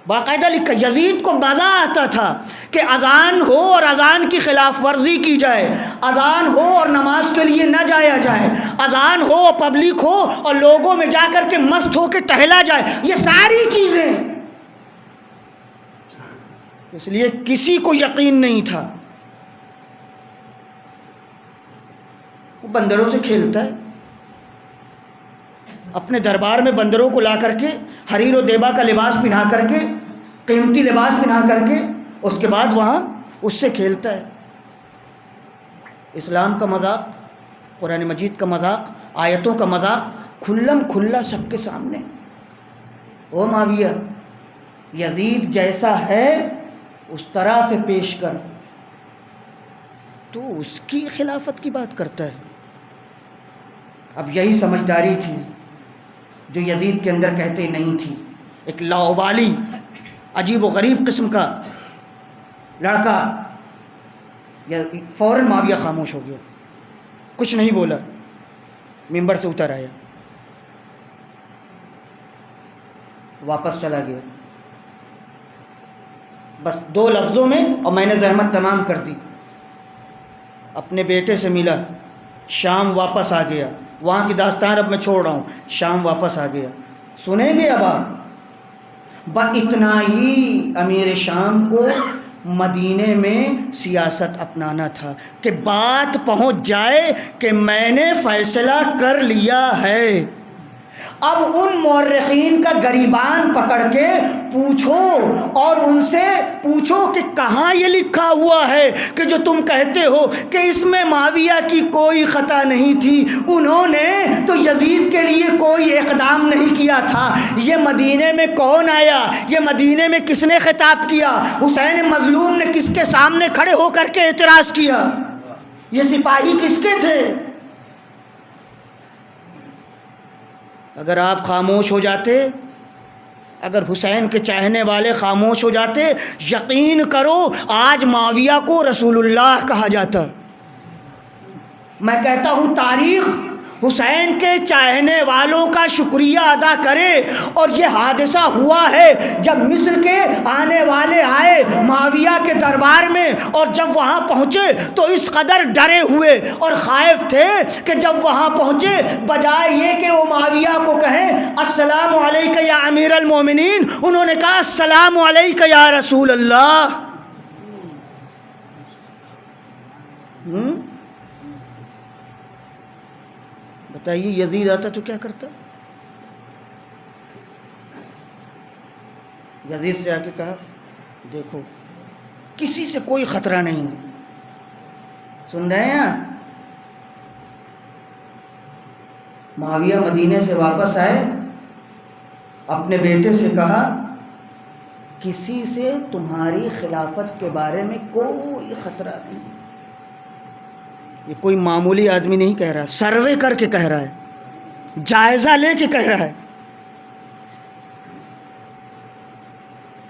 باقاعدہ لکھا یزید کو مزہ آتا تھا کہ اذان ہو اور اذان کی خلاف ورزی کی جائے، اذان ہو اور نماز کے لیے نہ جایا جائے، اذان ہو اور پبلک ہو اور لوگوں میں جا کر کے مست ہو کے ٹہلا جائے. یہ ساری چیزیں اس لیے کسی کو یقین نہیں تھا. وہ بندروں سے کھیلتا ہے، اپنے دربار میں بندروں کو لا کر کے حریر و دیبا کا لباس پہنا کر کے، قیمتی لباس پہنا کر کے، اس کے بعد وہاں اس سے کھیلتا ہے. اسلام کا مذاق، قرآن مجید کا مذاق، آیتوں کا مذاق کھلم کھلا سب کے سامنے. او معاویہ، یزید جیسا ہے اس طرح سے پیش کر. تو اس کی خلافت کی بات کرتا ہے. اب یہی سمجھداری تھی جو یزید کے اندر کہتے نہیں تھی. ایک لاؤبالی عجیب و غریب قسم کا لڑکا. فوراً معاویہ خاموش ہو گیا، کچھ نہیں بولا، ممبر سے اتر آیا، واپس چلا گیا. بس 2 لفظوں میں اور میں نے زحمت تمام کر دی. اپنے بیٹے سے ملا، شام واپس آ گیا. وہاں کی داستان اب میں چھوڑ رہا ہوں. شام واپس آ گیا. سنیں گے اب آپ، اتنا ہی امیر شام کو مدینے میں سیاست اپنانا تھا کہ بات پہنچ جائے کہ میں نے فیصلہ کر لیا ہے. اب ان مورخین کا گریبان پکڑ کے پوچھو اور ان سے پوچھو کہ کہاں یہ لکھا ہوا ہے کہ جو تم کہتے ہو کہ اس میں معاویہ کی کوئی خطا نہیں تھی، انہوں نے تو یزید کے لیے کوئی اقدام نہیں کیا تھا. یہ مدینے میں کون آیا؟ یہ مدینے میں کس نے خطاب کیا؟ حسین مظلوم نے کس کے سامنے کھڑے ہو کر کے اعتراض کیا؟ یہ سپاہی کس کے تھے؟ اگر آپ خاموش ہو جاتے، اگر حسین کے چاہنے والے خاموش ہو جاتے، یقین کرو آج معاویہ کو رسول اللہ کہا جاتا. میں کہتا ہوں تاریخ حسین کے چاہنے والوں کا شکریہ ادا کرے. اور یہ حادثہ ہوا ہے جب مصر کے آنے والے آئے معاویہ کے دربار میں، اور جب وہاں پہنچے تو اس قدر ڈرے ہوئے اور خائف تھے کہ جب وہاں پہنچے بجائے یہ کہ وہ معاویہ کو کہیں السلام علیک یا امیر المومنین، انہوں نے کہا السلام علیک یا رسول اللہ. بتائیے یزید آتا تو کیا کرتا؟ یزید سے آ کے کہا دیکھو کسی سے کوئی خطرہ نہیں. سن رہے ہیں؟ معاویہ مدینے سے واپس آئے، اپنے بیٹے سے کہا کسی سے تمہاری خلافت کے بارے میں کوئی خطرہ نہیں. یہ کوئی معمولی آدمی نہیں کہہ رہا، سروے کر کے کہہ رہا ہے، جائزہ لے کے کہہ رہا ہے.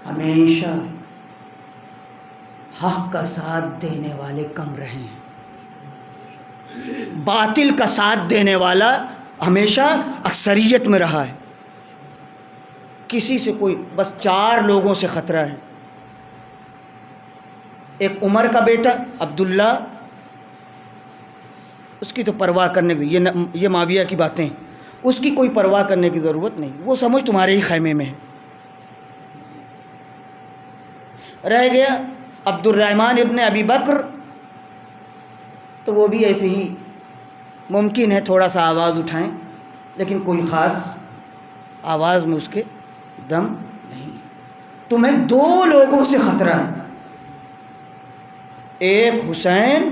ہمیشہ حق کا ساتھ دینے والے کم رہے ہیں، باطل کا ساتھ دینے والا ہمیشہ اکثریت میں رہا ہے. کسی سے کوئی، بس 4 لوگوں سے خطرہ ہے. ایک عمر کا بیٹا عبداللہ، اس کی تو پرواہ کرنے کی، یہ معاویہ کی باتیں، اس کی کوئی پرواہ کرنے کی ضرورت نہیں، وہ سمجھ تمہارے ہی خیمے میں ہے. رہ گیا عبد الرحمن ابن ابی بکر، تو وہ بھی ایسے ہی ممکن ہے تھوڑا سا آواز اٹھائیں، لیکن کوئی خاص آواز میں اس کے دم نہیں. تمہیں 2 لوگوں سے خطرہ ہے، ایک حسین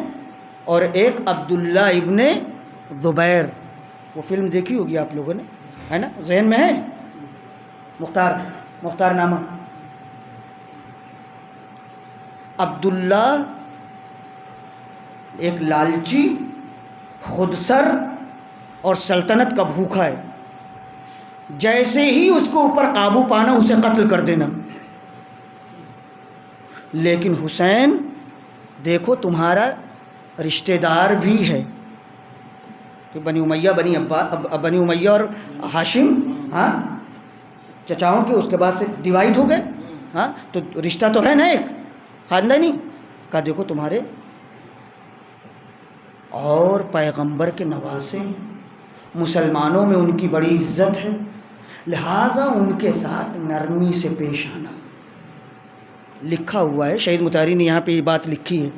اور ایک عبداللہ ابن زبیر. وہ فلم دیکھی ہوگی آپ لوگوں نے، ہے نا؟ ذہن میں ہے؟ مختار نامہ. عبداللہ ایک لالچی، خود سر اور سلطنت کا بھوکا ہے. جیسے ہی اس کو اوپر قابو پانا اسے قتل کر دینا. لیکن حسین دیکھو تمہارا رشتہ دار بھی ہے کہ بنی امیہ اور ہاشم ہاں چچاؤں کے اس کے بعد سے ڈیوائڈ ہو گئے ہاں تو رشتہ تو ہے نا ایک خاندانی کا. دیکھو تمہارے اور پیغمبر کے نواسے مسلمانوں میں ان کی بڑی عزت ہے لہذا ان کے ساتھ نرمی سے پیش آنا. لکھا ہوا ہے شہید مطہری نے یہاں پہ یہ بات لکھی ہے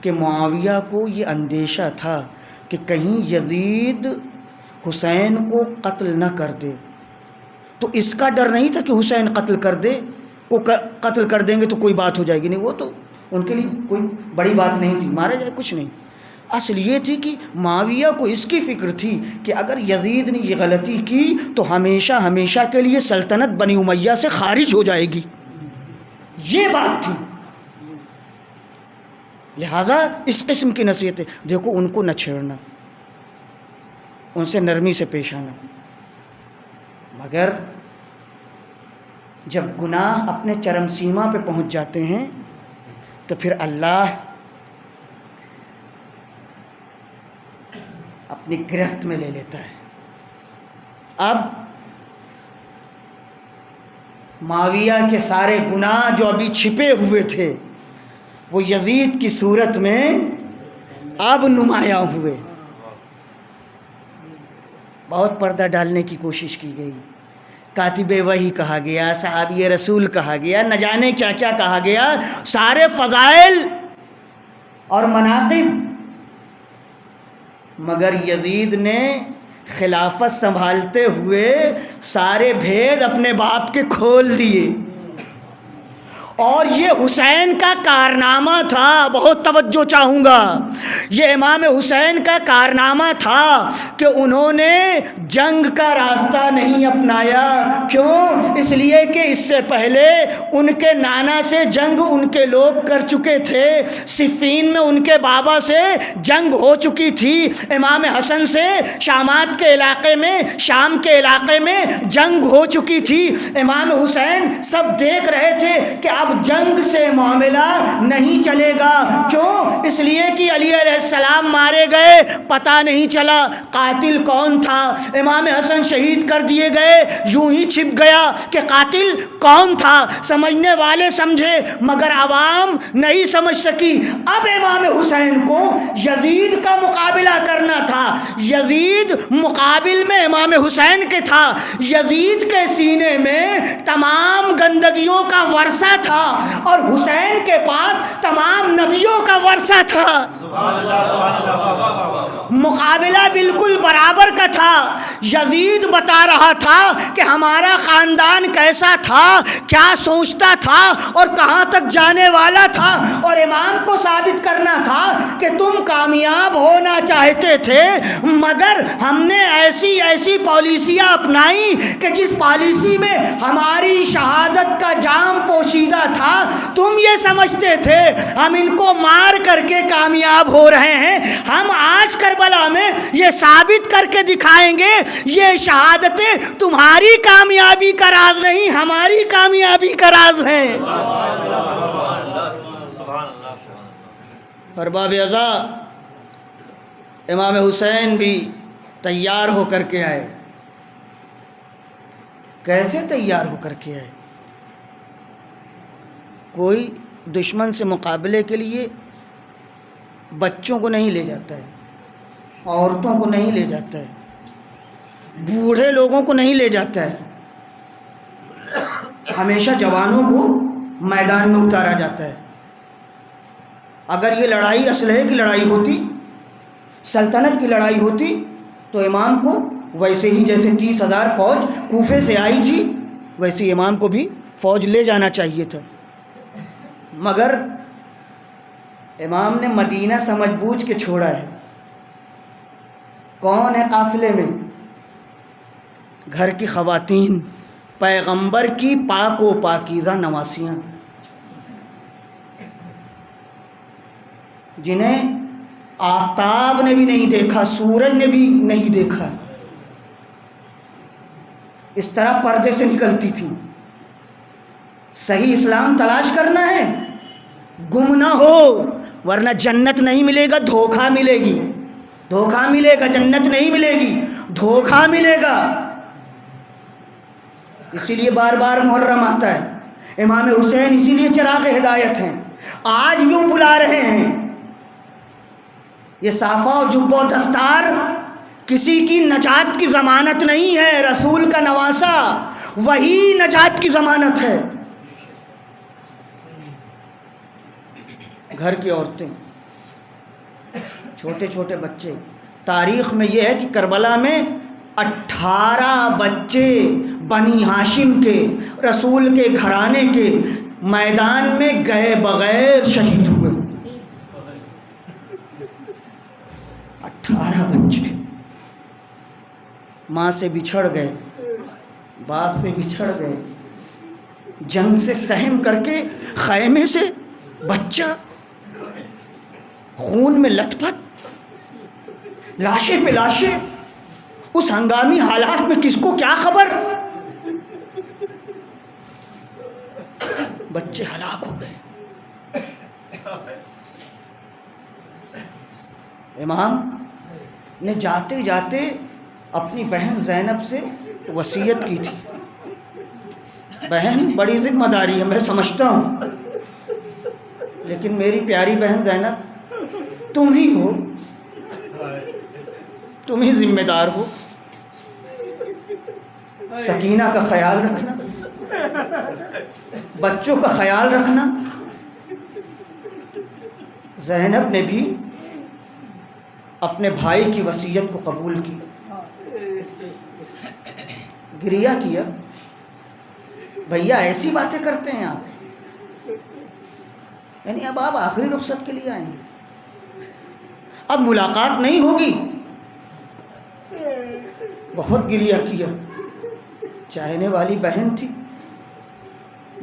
کہ معاویہ کو یہ اندیشہ تھا کہ کہیں یزید حسین کو قتل نہ کر دے. تو اس کا ڈر نہیں تھا کہ حسین قتل کر دیں گے تو کوئی بات ہو جائے گی. نہیں وہ تو ان کے لیے کوئی بڑی بات نہیں تھی مارا جائے کچھ نہیں. اصل یہ تھی کہ معاویہ کو اس کی فکر تھی کہ اگر یزید نے یہ غلطی کی تو ہمیشہ ہمیشہ کے لیے سلطنت بنی امیہ سے خارج ہو جائے گی. یہ بات تھی. لہذا اس قسم کی نصیحتیں دیکھو ان کو نہ چھیڑنا ان سے نرمی سے پیش آنا. مگر جب گناہ اپنے چرم سیما پہ پہنچ جاتے ہیں تو پھر اللہ اپنی گرفت میں لے لیتا ہے. اب معاویہ کے سارے گناہ جو ابھی چھپے ہوئے تھے وہ یزید کی صورت میں اب نمایاں ہوئے. بہت پردہ ڈالنے کی کوشش کی گئی. کاتب وحی کہا گیا, صحابی رسول کہا گیا, نہ جانے کیا کیا کہا گیا, سارے فضائل اور مناقب. مگر یزید نے خلافت سنبھالتے ہوئے سارے بھید اپنے باپ کے کھول دیے. اور یہ حسین کا کارنامہ تھا, بہت توجہ چاہوں گا, یہ امام حسین کا کارنامہ تھا کہ انہوں نے جنگ کا راستہ نہیں اپنایا. کیوں؟ اس لیے کہ اس سے پہلے ان کے نانا سے جنگ ان کے لوگ کر چکے تھے. صفین میں ان کے بابا سے جنگ ہو چکی تھی. امام حسن سے شامات کے علاقے میں, شام کے علاقے میں جنگ ہو چکی تھی. امام حسین سب دیکھ رہے تھے کہ اب جنگ سے معاملہ نہیں چلے گا. کیوں؟ اس لیے کہ علی علیہ السلام مارے گئے, پتہ نہیں چلا قاتل کون تھا. امام حسن شہید کر دیے گئے, یوں ہی چھپ گیا کہ قاتل کون تھا. سمجھنے والے سمجھے مگر عوام نہیں سمجھ سکی. اب امام حسین کو یزید کا مقابلہ کرنا تھا. یزید مقابل میں امام حسین کے تھا. یزید کے سینے میں تمام گندگیوں کا ورثہ تھا اور حسین کے پاس تمام نبیوں کا ورثہ تھا. مقابلہ بالکل برابر کا تھا. یزید بتا رہا تھا کہ ہمارا خاندان کیسا تھا, کیا سوچتا تھا اور کہاں تک جانے والا تھا, اور امام کو ثابت کرنا تھا کہ تم کامیاب ہونا چاہتے تھے مگر ہم نے ایسی ایسی پالیسیاں اپنائی کہ جس پالیسی میں ہماری شہادت کا جام پوشیدہ تھا. تم یہ سمجھتے تھے ہم ان کو مار کر کے کامیاب ہو رہے ہیں. ہم آج کربلا میں یہ ثابت کر کے دکھائیں گے یہ شہادتیں تمہاری کامیابی کا راز نہیں, ہماری کامیابی کا راز ہے. ارباب ازا امام حسین بھی تیار ہو کر کے آئے. کیسے تیار ہو کر کے آئے؟ کوئی دشمن سے مقابلے کے لیے بچوں کو نہیں لے جاتا ہے, عورتوں کو نہیں لے جاتا ہے, بوڑھے لوگوں کو نہیں لے جاتا ہے. ہمیشہ جوانوں کو میدان میں اتارا جاتا ہے. اگر یہ لڑائی اسلحے کی لڑائی ہوتی, سلطنت کی لڑائی ہوتی تو امام کو ویسے ہی جیسے 30,000 فوج کوفے سے آئی تھی ویسے ہی امام کو بھی فوج لے جانا چاہیے تھا. مگر امام نے مدینہ سمجھ بوجھ کے چھوڑا ہے. کون ہے قافلے میں؟ گھر کی خواتین, پیغمبر کی پاک و پاکیزہ نواسیاں, جنہیں آفتاب نے بھی نہیں دیکھا, سورج نے بھی نہیں دیکھا. اس طرح پردے سے نکلتی تھیں۔ صحیح اسلام تلاش کرنا ہے، گم نہ ہو، ورنہ جنت نہیں ملے گا، دھوکہ ملے گی، دھوکہ ملے گا، جنت نہیں ملے گی، دھوکہ ملے گا۔ اسی لیے بار بار محرم آتا ہے، امام حسین اسی لیے چراغ ہدایت ہیں، آج یوں بلا رہے ہیں۔ یہ صافہ و جبہ و دستار کسی کی نجات کی ضمانت نہیں ہے، رسول کا نواسہ وہی نجات کی ضمانت ہے۔ گھر کی عورتیں، چھوٹے چھوٹے بچے، تاریخ میں یہ ہے کہ کربلا میں 18 بچے بنی ہاشم کے، رسول کے گھرانے کے، میدان میں گئے بغیر شہید ہوئے۔ 18 بچے ماں سے بچھڑ گئے، باپ سے بچھڑ گئے، جنگ سے سہم کر کے خیمے سے بچہ خون میں لت پت، لاشیں پہ لاشیں، اس ہنگامی حالات میں کس کو کیا خبر، بچے ہلاک ہو گئے۔ امام نے جاتے جاتے اپنی بہن زینب سے وصیت کی تھی۔ بہن بڑی ذمہ داری ہے، میں سمجھتا ہوں، لیکن میری پیاری بہن زینب تم ہی ہو، تم ہی ذمہ دار ہو، سکینہ کا خیال رکھنا، بچوں کا خیال رکھنا۔ زینب نے بھی اپنے بھائی کی وصیت کو قبول کی، گریہ کیا، بھیا ایسی باتیں کرتے ہیں آپ، یعنی اب آپ آخری رخصت کے لیے آئے ہیں، اب ملاقات نہیں ہوگی۔ بہت گریہ کیا، چاہنے والی بہن تھی،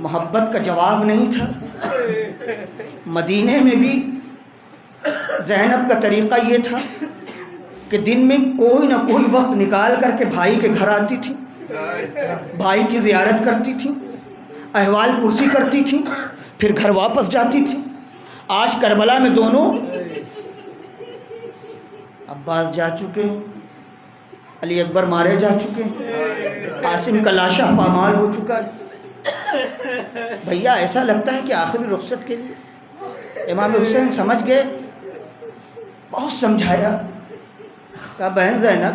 محبت کا جواب نہیں تھا۔ مدینے میں بھی زینب کا طریقہ یہ تھا کہ دن میں کوئی نہ کوئی وقت نکال کر کے بھائی کے گھر آتی تھی، بھائی کی زیارت کرتی تھی، احوال پرسی کرتی تھی، پھر گھر واپس جاتی تھی۔ آج کربلا میں دونوں، عباس جا چکے، علی اکبر مارے جا چکے، قاسم کا لاشہ پامال ہو چکا ہے۔ بھیا ایسا لگتا ہے کہ آخری رخصت کے لیے۔ امام حسین سمجھ گئے، بہت سمجھایا، کہا بہن زینب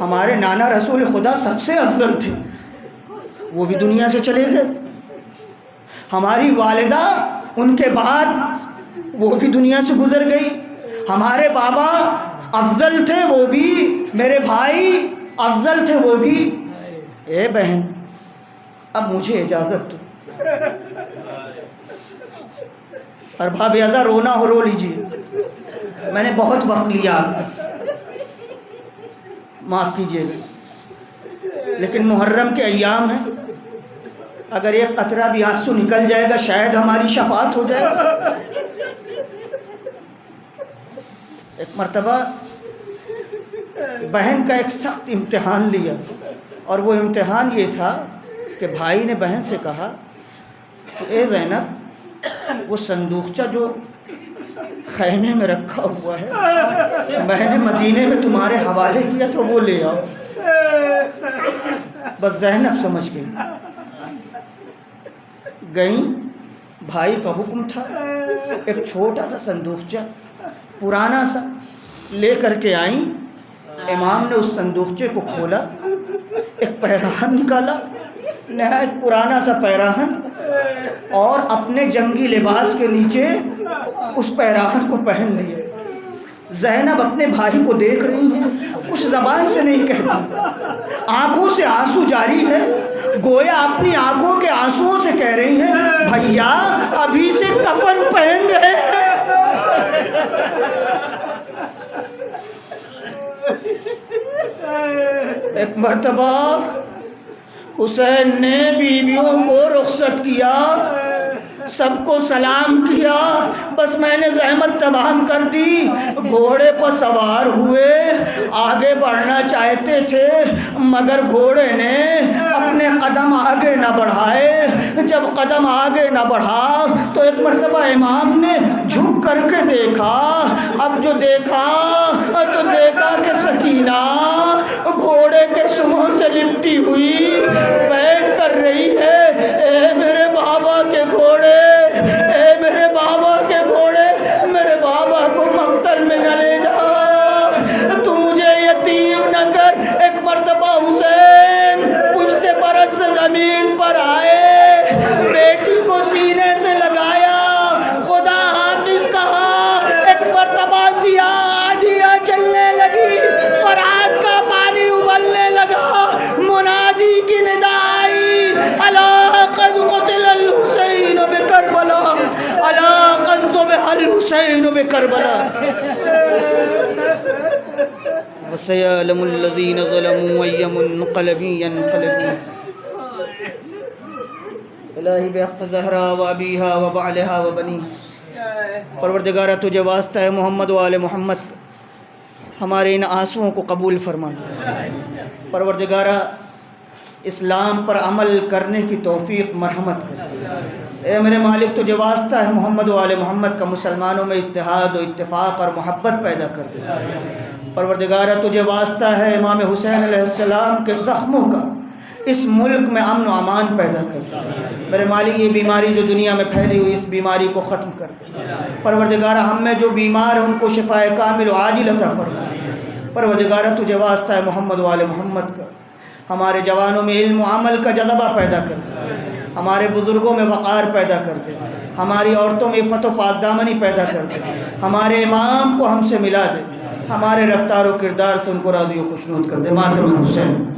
ہمارے نانا رسول خدا سب سے افضل تھے، وہ بھی دنیا سے چلے گئے، ہماری والدہ ان کے بعد وہ بھی دنیا سے گزر گئی، ہمارے بابا افضل تھے وہ بھی، میرے بھائی افضل تھے وہ بھی، اے بہن اب مجھے اجازت دو۔ اور بھابی ازا رونا ہو رو لیجیے، میں نے بہت وقت لیا آپ کا، معاف کیجیے گا، لیکن محرم کے ایام ہیں، اگر ایک قطرہ بھی آنسو نکل جائے گا شاید ہماری شفاعت ہو جائے۔ ایک مرتبہ بہن کا ایک سخت امتحان لیا، اور وہ امتحان یہ تھا کہ بھائی نے بہن سے کہا کہ اے زینب وہ صندوقچہ جو خیمے میں رکھا ہوا ہے میں نے مدینے میں تمہارے حوالے کیا تو وہ لے آؤ۔ بس زینب سمجھ گئی، گئیں، بھائی کا حکم تھا، ایک چھوٹا سا صندوقچہ پرانا سا لے کر کے آئیں۔ امام نے اس صندوقچے کو کھولا، ایک پیراہن نکالا، نہایت پرانا سا پیراہن، اور اپنے جنگی لباس کے نیچے اس پیراہن کو پہن لیا۔ زینب اپنے بھائی کو دیکھ رہی ہیں، کچھ زبان سے نہیں کہتی، آنکھوں سے آنسو جاری ہے، گویا اپنی آنکھوں کے آنسوؤں سے کہہ رہی ہیں بھیا ابھی سے کفن پہن رہے ہیں۔ ایک مرتبہ حسین نے بیویوں کو رخصت کیا، سب کو سلام کیا، بس میں نے زحمت تمام کر دی۔ گھوڑے پر سوار ہوئے، آگے بڑھنا چاہتے تھے مگر گھوڑے نے اپنے قدم آگے نہ بڑھائے۔ جب قدم آگے نہ بڑھا تو ایک مرتبہ امام نے جھک کر کے دیکھا۔ اب جو دیکھا تو دیکھا کہ سکینہ گھوڑے کے سموں سے لپٹی ہوئی بیٹھ کر رہی ہے۔ اے میرے بابا کے گھوڑے، اے میرے بابا کے گھوڑے، میرے بابا کو مقتل میں نہ لے جا، تو مجھے یتیم نہ کر۔ ایک مرتبہ حسین پشت پرست سے زمین پر آئے، بیٹی کو سینے سے لگایا، خدا حافظ کہا۔ ایک مرتبہ سیاہ آندھیاں چلنے لگی، فرات کا پانی ابلنے لگا، منادی کی ندا آئی، الا قد قتل الحسین بکربلا، الا قد ذبح الحسین بکربلا۔ وَسَيَعْلَمُ الَّذِينَ ظَلَمُوا أَيَّ مُنقَلَبٍ يَنقَلِبُونَ۔ الہی بحق زہرا و ابیہا و بعلہا و بنیہا، پروردگارہ تجھے واسطہ ہے محمد و آل محمد، ہمارے ان آنسوؤں کو قبول فرما۔ پروردگارہ اسلام پر عمل کرنے کی توفیق مرحمت کر۔ اے میرے مالک تجھے واسطہ ہے محمد و آل محمد کا مسلمانوں میں اتحاد و اتفاق اور محبت پیدا کر دے۔ پروردگارہ تجھے واسطہ ہے امام حسین علیہ السلام کے زخموں کا اس ملک میں امن و امان پیدا کر دے۔ میرے مالک یہ بیماری جو دنیا میں پھیلی ہوئی، اس بیماری کو ختم کر دے۔ پروردگارہ ہم میں جو بیمار ہیں ان کو شفائے کامل و عاجل عطا فرما۔ پروردگارہ تجھے واسطہ ہے محمد و آل محمد کا، ہمارے جوانوں میں علم و عمل کا جذبہ پیدا کر دے، ہمارے بزرگوں میں وقار پیدا کر دے، ہماری عورتوں میں عفت و پاک دامنی پیدا کر دے، ہمارے امام کو ہم سے ملا دے، ہمارے رفتار و کردار سے ان کو راضی و خوشنود کر دے۔ ماتم حسین۔